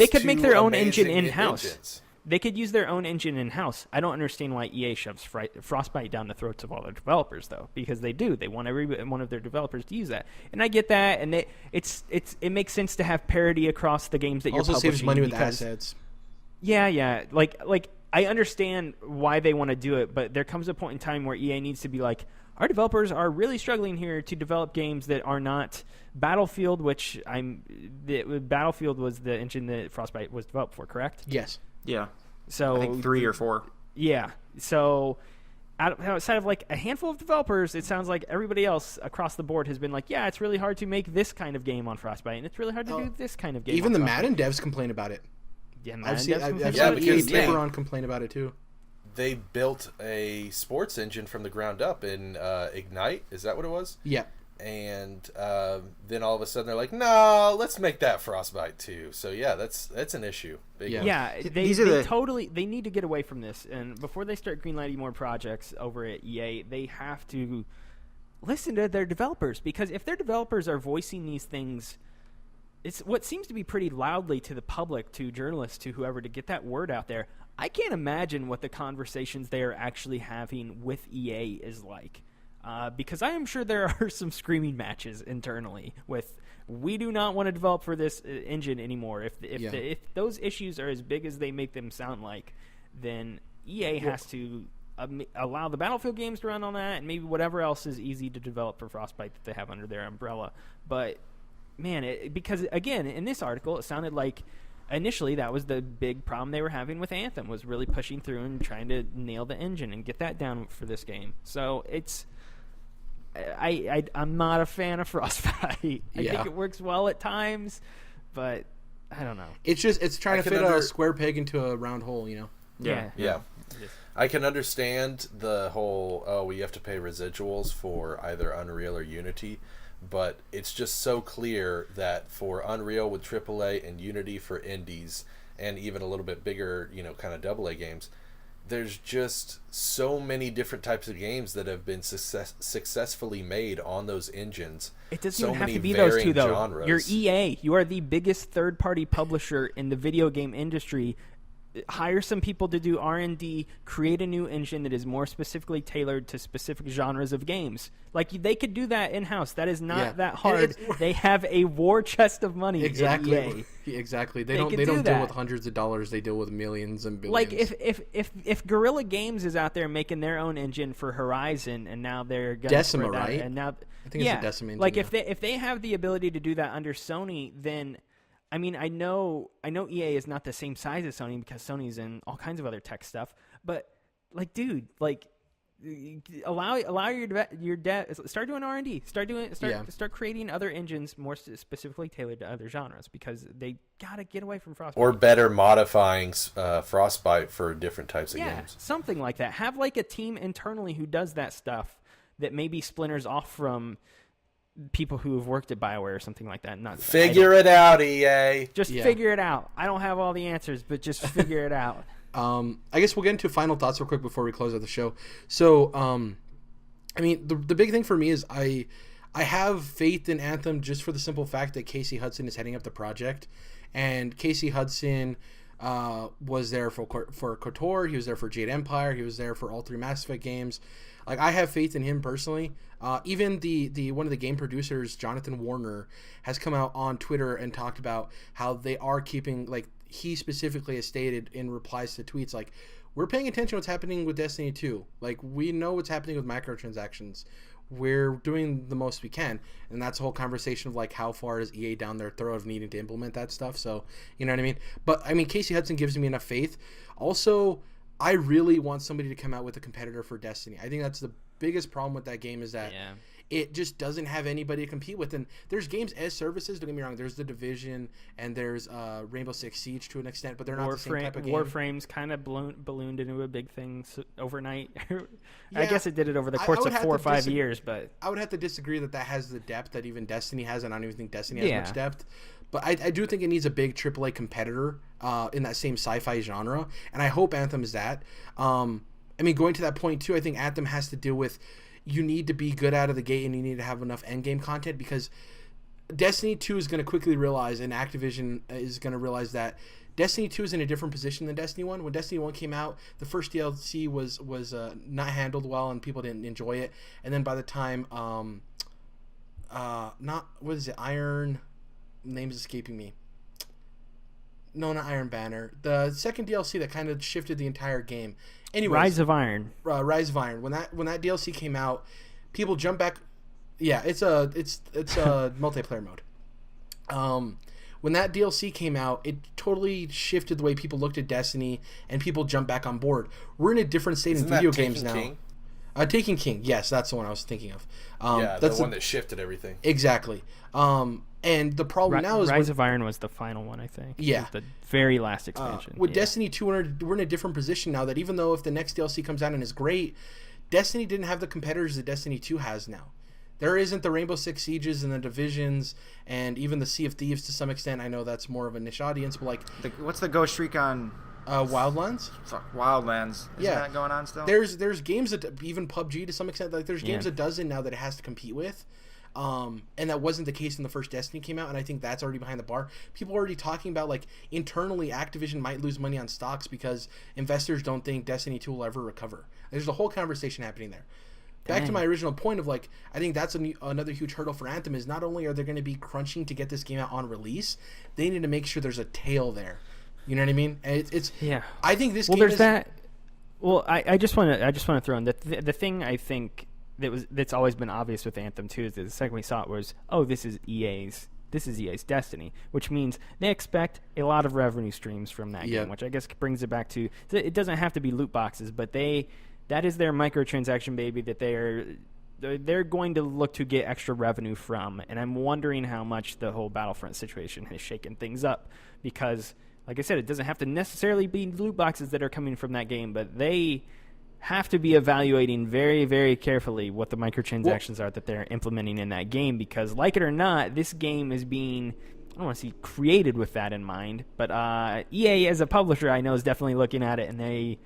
Speaker 4: could make their own engine in-house. They could use their own engine in-house. I don't understand why EA shoves Frostbite down the throats of all their developers, though, because they do. They want every one of their developers to use that, and I get that. And it makes sense to have parity across the games that you're publishing.
Speaker 1: Also saves money with assets.
Speaker 4: Yeah. Like I understand why they want to do it, but there comes a point in time where EA needs to be like, our developers are really struggling here to develop games that are not Battlefield, Battlefield was the engine that Frostbite was developed for, correct?
Speaker 1: Yes.
Speaker 3: Yeah.
Speaker 4: So
Speaker 3: I think 3 or 4.
Speaker 4: Yeah. So outside of like a handful of developers, it sounds like everybody else across the board has been like, yeah, it's really hard to make this kind of game on Frostbite, and it's really hard to do this kind of game.
Speaker 1: Even the Madden devs complain about it.
Speaker 4: Yeah,
Speaker 1: I've seen Taperon complain about it too.
Speaker 2: They built a sports engine from the ground up in Ignite. Is that what it was?
Speaker 1: Yeah.
Speaker 2: And then all of a sudden they're like, no, let's make that Frostbite too. So yeah, that's an issue. They need to get away from this. And before they start greenlighting more projects over at EA, they have to listen to their developers, because if their developers are voicing these things, it's what seems to be pretty loudly to the public, to journalists, to whoever, to get that word out there. I can't imagine what the conversations they are actually having with EA is like. Because I am sure there are some screaming matches internally with, we do not want to develop for this engine anymore. If those issues are as big as they make them sound like, then EA has to allow the Battlefield games to run on that, and maybe whatever else is easy to develop for Frostbite that they have under their umbrella. But man, because again, in this article, it sounded like initially that was the big problem they were having with Anthem, was really pushing through and trying to nail the engine and get that down for this game. So I'm not a fan of Frostbite. I think it works well at times, but I don't know.
Speaker 1: It's trying to fit a square peg into a round hole, you know?
Speaker 2: Yeah. I can understand the whole, we have to pay residuals for either Unreal or Unity, but it's just so clear that for Unreal with AAA and Unity for indies, and even a little bit bigger, kind of AA games, there's just so many different types of games that have been successfully made on those engines.
Speaker 4: It doesn't even have to be those two, though. Genres. You're EA. You are the biggest third-party publisher in the video game industry. Hire some people to do R&D, create a new engine that is more specifically tailored to specific genres of games. Like, they could do that in-house. That is not that hard. They have a war chest of money.
Speaker 1: Exactly.
Speaker 4: At EA.
Speaker 1: Exactly. They don't deal with hundreds of dollars. They deal with millions and billions.
Speaker 4: Like, if Guerrilla Games is out there making their own engine for Horizon, and now they're going
Speaker 1: Decima, right?
Speaker 4: And now,
Speaker 1: I think it's a Decima engine.
Speaker 4: Like, if they have the ability to do that under Sony, then I mean, I know EA is not the same size as Sony because Sony's in all kinds of other tech stuff, but like, dude, like, allow your start doing R&D, start creating other engines more specifically tailored to other genres, because they gotta get away from Frostbite.
Speaker 2: Or better modifying Frostbite for different types of games.
Speaker 4: Something like that. Have like a team internally who does that stuff that maybe splinters off from people who have worked at Bioware or something like that.
Speaker 2: Figure it out, EA.
Speaker 4: Just figure it out. I don't have all the answers, but just figure it out.
Speaker 1: I guess we'll get into final thoughts real quick before we close out the show. So, I mean, the big thing for me is I have faith in Anthem just for the simple fact that Casey Hudson is heading up the project, and Casey Hudson was there for KOTOR. He was there for Jade Empire. He was there for all 3 Mass Effect games. Like, I have faith in him personally. Even the one of the game producers, Jonathan Warner, has come out on Twitter and talked about how they are keeping, like, he specifically has stated in replies to tweets, like, we're paying attention to what's happening with Destiny 2. Like, we know what's happening with microtransactions. We're doing the most we can. And that's the whole conversation of, like, how far is EA down their throat of needing to implement that stuff. So, you know what I mean? But, I mean, Casey Hudson gives me enough faith. Also, I really want somebody to come out with a competitor for Destiny. I think that's the biggest problem with that game, is that it just doesn't have anybody to compete with. And there's games as services, don't get me wrong. There's The Division and there's Rainbow Six Siege to an extent, but they're not the same type of game.
Speaker 4: Warframe's kind of ballooned into a big thing overnight. I guess it did it over the course of 4 or 5 years, but
Speaker 1: I would have to disagree that has the depth that even Destiny has, and I don't even think Destiny has much depth. But I do think it needs a big AAA competitor in that same sci-fi genre, and I hope Anthem is that. I mean, going to that point too, I think Anthem has to deal with, you need to be good out of the gate and you need to have enough endgame content, because Destiny 2 is going to quickly realize, and Activision is going to realize, that Destiny 2 is in a different position than Destiny 1. When Destiny 1 came out, the first DLC was not handled well and people didn't enjoy it. And then by the time, Iron... Name's escaping me. No, not Iron Banner. The second DLC that kind of shifted the entire game. Anyways,
Speaker 4: Rise of Iron.
Speaker 1: Rise of Iron. When that DLC came out, people jump back. Yeah, it's a multiplayer mode. When that DLC came out, it totally shifted the way people looked at Destiny, and people jumped back on board. We're in a different state in video games now. King? Taken King. Yes, that's the one I was thinking of.
Speaker 2: That's the one that shifted everything.
Speaker 1: Exactly. And the problem now is
Speaker 4: Rise of Iron was the final one, I think.
Speaker 1: Yeah.
Speaker 4: It was the very last expansion.
Speaker 1: With Destiny 2, we're in a different position now, that even though if the next DLC comes out and is great, Destiny didn't have the competitors that Destiny 2 has now. There isn't the Rainbow Six Sieges and the Divisions and even the Sea of Thieves to some extent. I know that's more of a niche audience, but like...
Speaker 3: What's the Ghost Streak on...
Speaker 1: Wildlands?
Speaker 3: Fuck, Wildlands. Isn't that going on still?
Speaker 1: There's games that... Even PUBG to some extent. Like, there's games a dozen now that it has to compete with. And that wasn't the case when the first Destiny came out, and I think that's already behind the bar. People are already talking about, like, internally Activision might lose money on stocks because investors don't think Destiny 2 will ever recover. There's a whole conversation happening there. Dang. Back to my original point of, like, I think that's another huge hurdle for Anthem, is not only are they going to be crunching to get this game out on release, they need to make sure there's a tail there. You know what I mean? And it's I think this game
Speaker 4: there's
Speaker 1: is...
Speaker 4: that. Well, I just want to throw in the thing I think that's always been obvious with Anthem 2 is that the second we saw it was, this is EA's Destiny, which means they expect a lot of revenue streams from that game, which I guess brings it back to, it doesn't have to be loot boxes, but that is their microtransaction baby that they're going to look to get extra revenue from. And I'm wondering how much the whole Battlefront situation has shaken things up, because like I said, it doesn't have to necessarily be loot boxes that are coming from that game, but they have to be evaluating very, very carefully what the microtransactions are that they're implementing in that game, because like it or not, this game is being, I don't want to say created with that in mind, but EA as a publisher I know is definitely looking at it, and they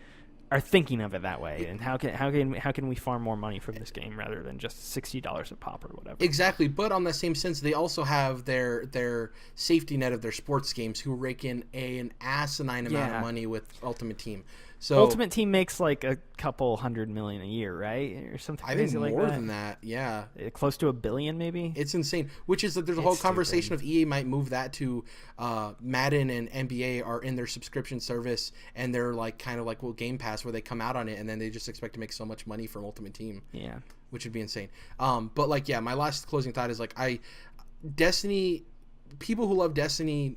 Speaker 4: are thinking of it that way. And how can we farm more money from this game rather than just $60 a pop or whatever?
Speaker 1: Exactly, but on that same sense, they also have their safety net of their sports games, who rake in an asinine amount of money with Ultimate Team. So
Speaker 4: Ultimate Team makes like a couple $100 million a year, right, or something crazy like that.
Speaker 1: I think more than that. Yeah,
Speaker 4: close to $1 billion, maybe.
Speaker 1: It's insane. Which is that there's a whole conversation of EA might move that to Madden and NBA are in their subscription service, and they're like kind of like Game Pass, where they come out on it, and then they just expect to make so much money from Ultimate Team.
Speaker 4: Yeah,
Speaker 1: which would be insane. But like, my last closing thought is like, Destiny, people who love Destiny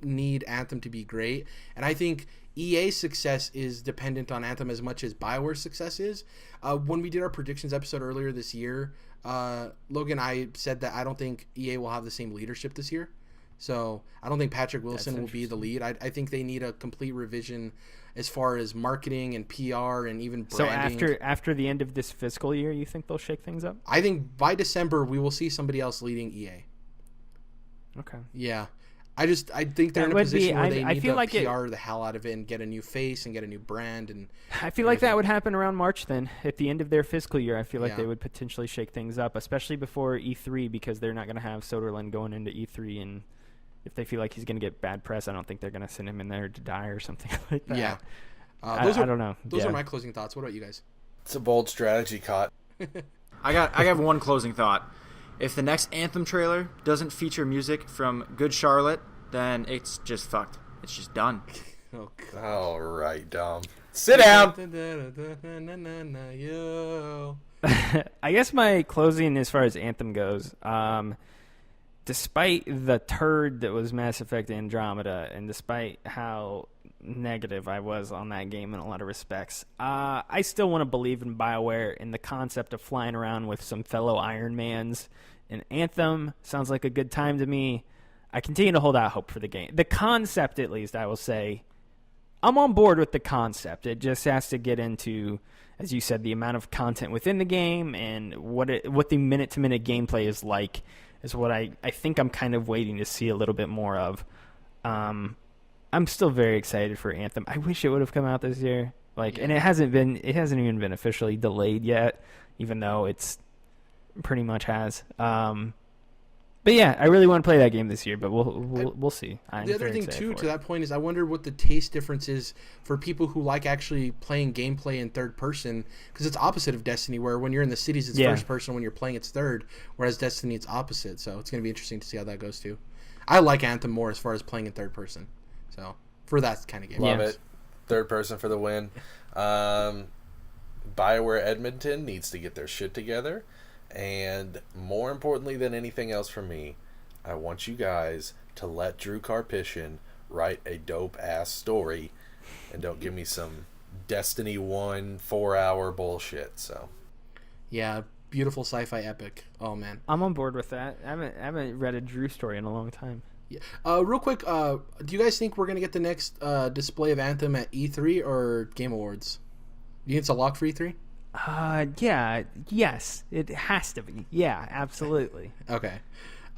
Speaker 1: need Anthem to be great, and I think EA's success is dependent on Anthem as much as Bioware's success is. When we did our predictions episode earlier this year, Logan, I said that I don't think EA will have the same leadership this year. So I don't think Patrick Wilson will be the lead. I think they need a complete revision as far as marketing and PR and even branding.
Speaker 4: So after the end of this fiscal year, you think they'll shake things up?
Speaker 1: I think by December we will see somebody else leading EA.
Speaker 4: Okay.
Speaker 1: Yeah. I think they're in a position where they need to PR the hell out of it and get a new face and get a new brand. And
Speaker 4: I feel like that would happen around March then. At the end of their fiscal year, I feel like they would potentially shake things up, especially before E3, because they're not going to have Soderlund going into E3 and if they feel like he's going to get bad press, I don't think they're going to send him in there to die or something like that.
Speaker 1: Yeah.
Speaker 4: I don't know.
Speaker 1: Those are my closing thoughts. What about you guys?
Speaker 2: It's a bold strategy, Cot.
Speaker 3: I have one closing thought. If the next Anthem trailer doesn't feature music from Good Charlotte, then it's just fucked. It's just done.
Speaker 1: Oh, God.
Speaker 2: All right, Dom. Sit down.
Speaker 4: I guess my closing as far as Anthem goes, despite the turd that was Mass Effect Andromeda, and despite how negative I was on that game in a lot of respects, I still want to believe in Bioware and the concept of flying around with some fellow Iron Mans. And Anthem sounds like a good time to me. I continue to hold out hope for the game. The concept, at least, I will say, I'm on board with the concept. It just has to get into, as you said, the amount of content within the game and what the minute-to-minute gameplay is like is what I think I'm kind of waiting to see a little bit more of. I'm still very excited for Anthem. I wish it would have come out this year. And it hasn't even been officially delayed yet, even though it's pretty much has. But yeah, I really want to play that game this year, but we'll see.
Speaker 1: The other thing too, to that point, is I wonder what the taste difference is for people who like actually playing gameplay in third person, because it's opposite of Destiny, where when you're in the cities it's first person, when you're playing it's third, whereas Destiny it's opposite. So it's going to be interesting to see how that goes too. I like Anthem more as far as playing in third person. So for that kind of game,
Speaker 2: love it. Third person for the win. BioWare Edmonton needs to get their shit together. And more importantly than anything else for me, I want you guys to let Drew Karpyshyn write a dope-ass story and don't give me some Destiny 1 4-hour bullshit. So,
Speaker 1: yeah, beautiful sci-fi epic. Oh, man.
Speaker 4: I'm on board with that. I haven't read a Drew story in a long time.
Speaker 1: Yeah. Real quick, do you guys think we're going to get the next display of Anthem at E3 or Game Awards? Do you think it's a lock for E3?
Speaker 4: Yes, it has to be. Yeah, absolutely.
Speaker 1: Okay.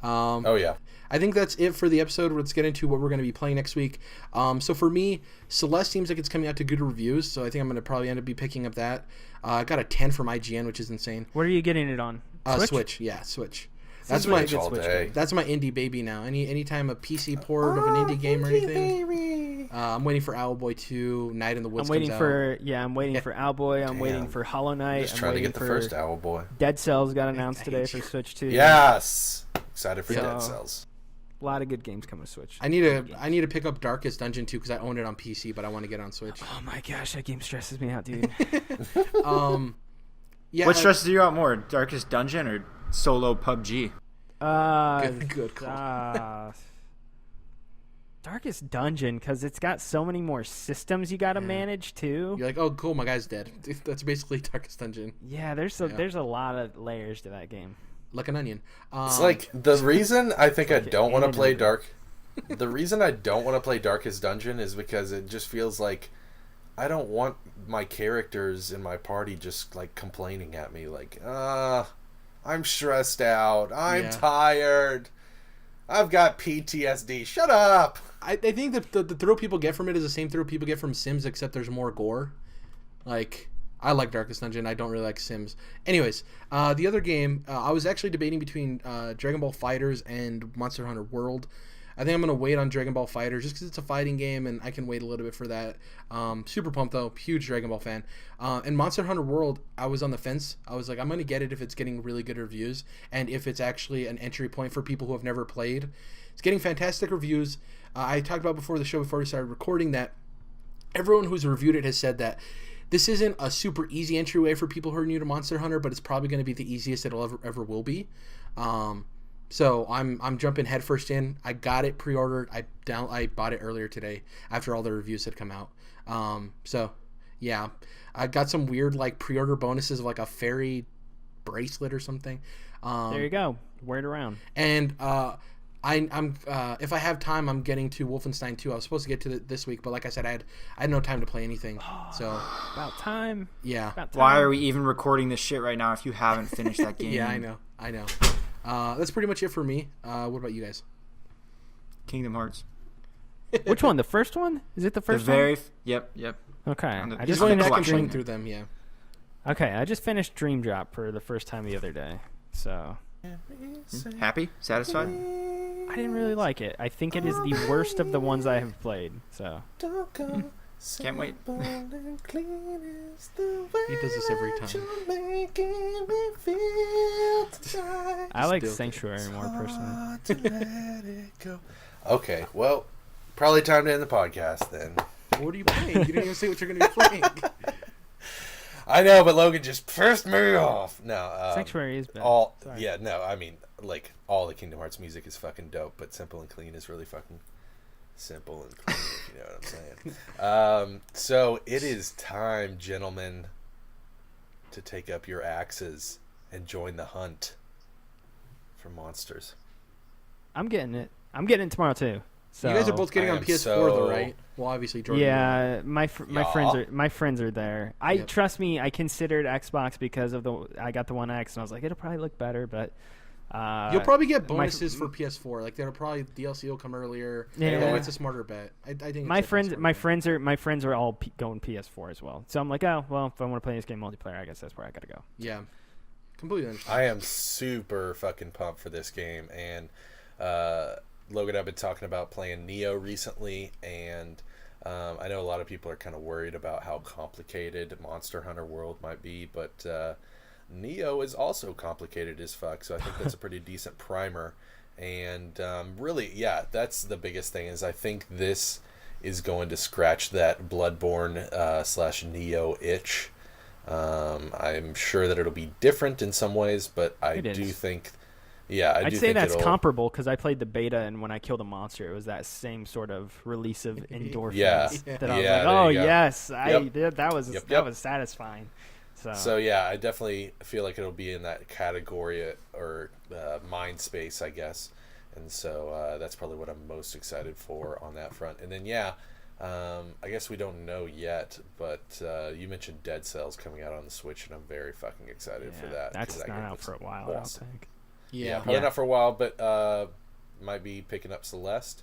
Speaker 2: Oh, yeah.
Speaker 1: I think that's it for the episode. Let's get into what we're going to be playing next week. So for me, Celeste seems like it's coming out to good reviews, so I think I'm going to probably end up picking up that. I got a 10 from IGN, which is insane.
Speaker 4: What are you getting it on?
Speaker 1: Switch? Yeah, Switch.
Speaker 2: That's
Speaker 1: That's
Speaker 2: my all day.
Speaker 1: That's my indie baby now. Anytime a PC port of an indie game or anything. I'm waiting for Owlboy 2, Night in the Woods.
Speaker 4: I'm waiting for Owlboy. I'm waiting for Hollow Knight.
Speaker 2: Just trying to get the first Owlboy.
Speaker 4: Dead Cells got announced today for Switch 2.
Speaker 2: Yes, excited for Dead Cells.
Speaker 4: A lot of good games coming to Switch.
Speaker 1: I need to pick up Darkest Dungeon 2 because I own it on PC, but I want to get it on Switch.
Speaker 4: Oh my gosh, that game stresses me out, dude.
Speaker 1: Yeah.
Speaker 3: What stresses you out more, Darkest Dungeon or solo PUBG?
Speaker 1: Good call.
Speaker 4: Darkest Dungeon, because it's got so many more systems you got to manage too.
Speaker 1: You're like, oh, cool, my guy's dead. That's basically Darkest Dungeon.
Speaker 4: Yeah, there's a lot of layers to that game.
Speaker 1: Like an onion.
Speaker 2: It's like the reason I think I don't want to play The reason I don't want to play Darkest Dungeon is because it just feels like I don't want my characters in my party just like complaining at me like, I'm stressed out. I'm tired. I've got PTSD. Shut up.
Speaker 1: I think that the thrill people get from it is the same thrill people get from Sims, except there's more gore. Like, I like Darkest Dungeon. I don't really like Sims. Anyways, the other game, I was actually debating between Dragon Ball FighterZ and Monster Hunter World. I think I'm going to wait on Dragon Ball FighterZ just because it's a fighting game and I can wait a little bit for that. Super pumped though. Huge Dragon Ball fan. And Monster Hunter World, I was on the fence. I was like, I'm going to get it if it's getting really good reviews and if it's actually an entry point for people who have never played. It's getting fantastic reviews. I talked about before the show, before we started recording, that everyone who's reviewed it has said that this isn't a super easy entryway for people who are new to Monster Hunter, but it's probably going to be the easiest it'll ever will be. So I'm jumping headfirst in. I got it pre-ordered. I bought it earlier today after all the reviews had come out. So yeah, I got some weird like pre-order bonuses of like a fairy bracelet or something.
Speaker 4: There you go. Wear it around.
Speaker 1: And I'm if I have time, I'm getting to Wolfenstein 2. I was supposed to get to it this week, but like I said, I had no time to play anything. So
Speaker 4: about time.
Speaker 1: Yeah.
Speaker 4: About time.
Speaker 3: Why are we even recording this shit right now if you haven't finished that game?
Speaker 1: Yeah, I know. That's pretty much it for me. What about you guys?
Speaker 3: Kingdom Hearts.
Speaker 4: Which one? The first one? Is it the first one?
Speaker 3: Yep.
Speaker 4: Okay.
Speaker 3: I
Speaker 1: just went back and playing through them, yeah.
Speaker 4: Okay, I just finished Dream Drop for the first time the other day. So
Speaker 3: happy? Satisfied?
Speaker 4: I didn't really like it. I think it is the worst of the ones I have played. So
Speaker 3: Can't wait.
Speaker 1: He does this every time.
Speaker 4: I like
Speaker 1: Still.
Speaker 4: Sanctuary more personally.
Speaker 2: Okay, well, probably time to end the podcast then.
Speaker 1: What are you playing? You didn't even say what you're going to be playing.
Speaker 2: I know, but Logan just pissed me off. No,
Speaker 4: Sanctuary is bad. Sorry.
Speaker 2: Yeah, no, I mean, like, all the Kingdom Hearts music is fucking dope, but Simple and Clean is really fucking simple and clean, if you know what I'm saying. So it is time, gentlemen, to take up your axes and join the hunt for monsters.
Speaker 4: I'm getting it. I'm getting it tomorrow too. So
Speaker 1: You guys are both getting on PS4 though, right? Well, obviously Jordan.
Speaker 4: yeah, my friends are there.
Speaker 1: Yep.
Speaker 4: Trust me. I considered Xbox because of I got the One X, and I was like, it'll probably look better, but
Speaker 1: You'll probably get bonuses for PS4. Like that'll probably DLC will come earlier.
Speaker 4: Yeah.
Speaker 1: It's a smarter bet. I think
Speaker 4: my friends are all going PS4 as well. So I'm like, oh well, if I want to play this game multiplayer, I guess that's where I gotta go.
Speaker 1: Yeah, completely understand.
Speaker 2: I am super fucking pumped for this game, and Logan, I've been talking about playing Neo recently, and I know a lot of people are kind of worried about how complicated Monster Hunter World might be, but Neo is also complicated as fuck, so I think that's a pretty decent primer. And really, yeah, that's the biggest thing, is I think this is going to scratch that Bloodborne / Neo itch. I'm sure that it'll be different in some ways, but I do think... Yeah,
Speaker 4: I'd say that's comparable because I played the beta, and when I killed a monster, it was that same sort of release of endorphins.
Speaker 2: Yeah.
Speaker 4: That I was
Speaker 2: Yeah,
Speaker 4: like,
Speaker 2: there
Speaker 4: oh
Speaker 2: you go.
Speaker 4: yes,
Speaker 2: Yep.
Speaker 4: that was
Speaker 2: Yep.
Speaker 4: satisfying.
Speaker 2: So yeah, I definitely feel like it'll be in that category or mind space, I guess. And so that's probably what I'm most excited for on that front. And then I guess we don't know yet, but you mentioned Dead Cells coming out on the Switch, and I'm very fucking excited for that.
Speaker 4: That's
Speaker 2: that
Speaker 4: not
Speaker 2: game
Speaker 4: out
Speaker 2: looks
Speaker 4: for a while, I
Speaker 2: awesome.
Speaker 4: don't think.
Speaker 2: Yeah, probably not for a while, but might be picking up Celeste.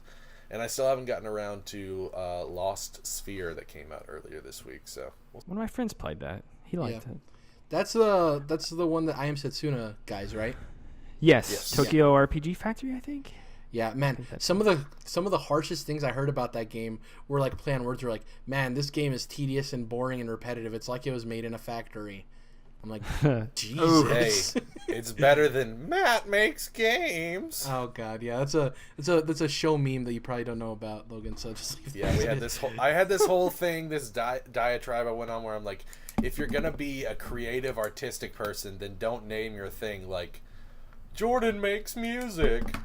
Speaker 2: And I still haven't gotten around to Lost Sphere that came out earlier this week. So
Speaker 4: One of my friends played that. He liked it.
Speaker 1: That's the one that I Am Setsuna guys, right?
Speaker 4: Yes. Tokyo RPG Factory, I think.
Speaker 1: Yeah, man. Some of the harshest things I heard about that game were like play on words. Were like, man, this game is tedious and boring and repetitive. It's like it was made in a factory. I'm like, Jesus.
Speaker 2: hey, it's better than Matt makes games.
Speaker 1: Oh God, yeah, that's a show meme that you probably don't know about, Logan. So just leave
Speaker 2: we had this whole. I had this whole thing, this diatribe I went on where I'm like, if you're gonna be a creative, artistic person, then don't name your thing like Jordan makes music.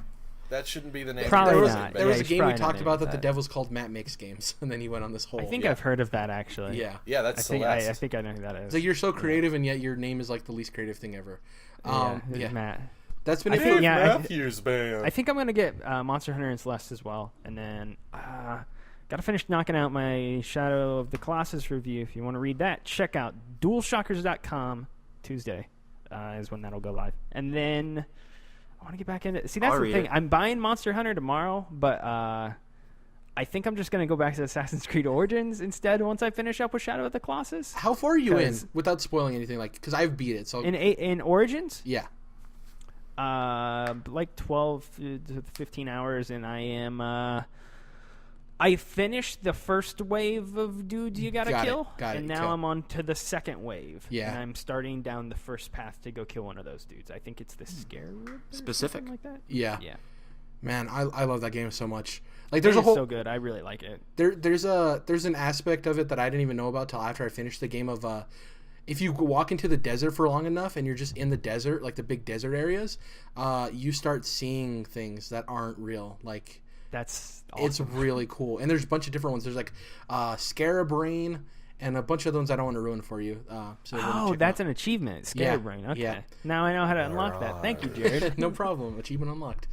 Speaker 2: That shouldn't be the name.
Speaker 1: There was
Speaker 4: not.
Speaker 1: a game we
Speaker 4: probably
Speaker 1: talked
Speaker 4: not
Speaker 1: about that
Speaker 4: named
Speaker 1: the
Speaker 4: that.
Speaker 1: devil's called Matt Makes Games, and then he went on this whole.
Speaker 4: I think I've heard of that actually.
Speaker 1: Yeah,
Speaker 2: that's
Speaker 4: I
Speaker 2: Celeste.
Speaker 4: think I know who that is.
Speaker 1: It's like you're so creative, and yet your name is like the least creative thing ever.
Speaker 4: Yeah, Matt.
Speaker 1: That's been
Speaker 4: I
Speaker 1: a
Speaker 4: think-
Speaker 1: fun.
Speaker 4: yeah,
Speaker 2: Matthews Band.
Speaker 4: I think I'm gonna get Monster Hunter and Celeste as well, and then gotta finish knocking out my Shadow of the Colossus review. If you want to read that, check out DualShockers.com. Tuesday is when that'll go live, and then I want to get back into. See, that's
Speaker 3: I'll
Speaker 4: the
Speaker 3: read
Speaker 4: thing.
Speaker 3: it.
Speaker 4: I'm buying Monster Hunter tomorrow, but I think I'm just gonna go back to Assassin's Creed Origins instead once I finish up with Shadow of the Colossus.
Speaker 1: How far are you in
Speaker 4: 'Cause-
Speaker 1: without spoiling anything? Like, because I've beat it, so
Speaker 4: In Origins,
Speaker 1: yeah.
Speaker 4: like 12 to 15 hours, and I am. I finished the first wave of dudes you gotta
Speaker 1: Got it,
Speaker 4: kill,
Speaker 1: got it,
Speaker 4: and now
Speaker 1: okay.
Speaker 4: I'm on to the second wave.
Speaker 1: Yeah.
Speaker 4: and I'm starting down the first path to go kill one of those dudes. I think it's the Scarab.
Speaker 3: Specific?
Speaker 4: Like that.
Speaker 1: Yeah,
Speaker 4: Yeah,
Speaker 1: man, I love that game so much. Like, there's
Speaker 4: it
Speaker 1: a
Speaker 4: is
Speaker 1: whole
Speaker 4: so good. I really like it.
Speaker 1: there's an aspect of it that I didn't even know about till after I finished the game. Of if you walk into the desert for long enough and you're just in the desert, like the big desert areas, you start seeing things that aren't real. Like,
Speaker 4: That's awesome.
Speaker 1: it's really cool. And there's a bunch of different ones. There's like Scarab Brain and a bunch of other ones I don't want to ruin for you. So
Speaker 4: Oh, that's an achievement. Scarab Brain. Okay.
Speaker 1: yeah.
Speaker 4: Now I know how to unlock that. Thank you, Jared.
Speaker 1: No problem. Achievement unlocked.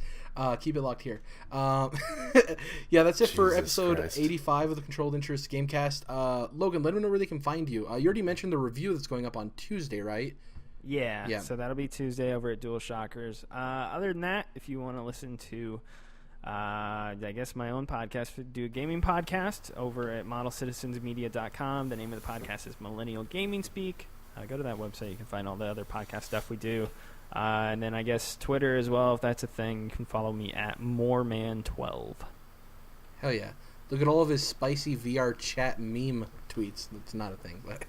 Speaker 1: Keep it locked here. Yeah, that's it for
Speaker 2: Jesus
Speaker 1: episode
Speaker 2: Christ.
Speaker 1: 85 of the Controlled Interest Gamecast. Logan, let them know where they can find you. You already mentioned the review that's going up on Tuesday, right?
Speaker 4: Yeah. So that'll be Tuesday over at DualShockers. Other than that, if you want to listen to, I guess my own podcast, do a gaming podcast over at ModelCitizensMedia.com. The name of the podcast is Millennial Gaming Speak. Go to that website. You can find all the other podcast stuff we do. And then I guess Twitter as well, if that's a thing. You can follow me at moreman12.
Speaker 1: Hell yeah. Look at all of his spicy VR chat meme tweets. That's not a thing, but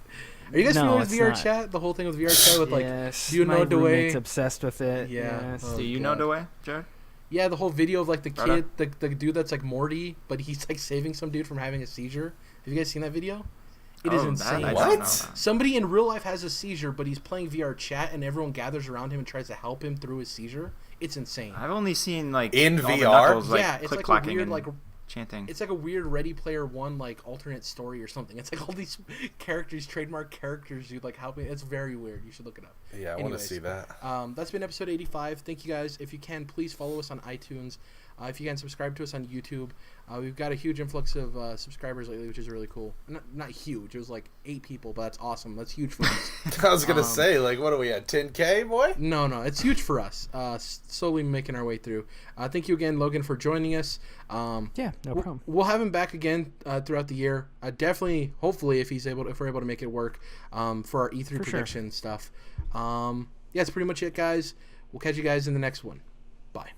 Speaker 1: are you guys familiar with VR chat? The whole thing with VR chat with
Speaker 4: yes,
Speaker 1: do you know
Speaker 4: my
Speaker 1: Dwayne?
Speaker 4: roommate's obsessed with it.
Speaker 1: Yeah.
Speaker 4: Yes.
Speaker 3: Do you know Dwayne, Jared?
Speaker 1: Yeah, the whole video of like the
Speaker 3: Brother?
Speaker 1: kid, the dude that's like Morty, but he's like saving some dude from having a seizure. Have you guys seen that video? It is insane.
Speaker 3: I
Speaker 2: What?
Speaker 3: don't know.
Speaker 1: Somebody in real life has a seizure, but he's playing VR chat, and everyone gathers around him and tries to help him through his seizure. It's insane.
Speaker 3: I've only seen like
Speaker 2: In
Speaker 3: all the
Speaker 2: VR?
Speaker 3: knuckles, like,
Speaker 1: Yeah, it's like a
Speaker 3: click-clacking
Speaker 1: weird
Speaker 3: and
Speaker 1: like
Speaker 3: chanting.
Speaker 1: it's like a weird Ready Player One like alternate story or something. It's like all these characters, trademark characters, you like helping. It's very weird. You should look it up.
Speaker 2: Yeah, I want to
Speaker 1: Anyways,
Speaker 2: see that.
Speaker 1: That's been episode 85. Thank you guys. If you can, please follow us on iTunes. If you can, subscribe to us on YouTube. We've got a huge influx of subscribers lately, which is really cool. Not huge. It was like 8 people, but that's awesome. That's huge for us.
Speaker 2: I was going to say, like, what are we at, 10K, boy?
Speaker 1: No, it's huge for us. Slowly making our way through. Thank you again, Logan, for joining us.
Speaker 4: Yeah, no problem.
Speaker 1: We'll have him back again throughout the year. Definitely, hopefully, if we're able to make it work for our E3 prediction stuff. Yeah, that's pretty much it, guys. We'll catch you guys in the next one. Bye.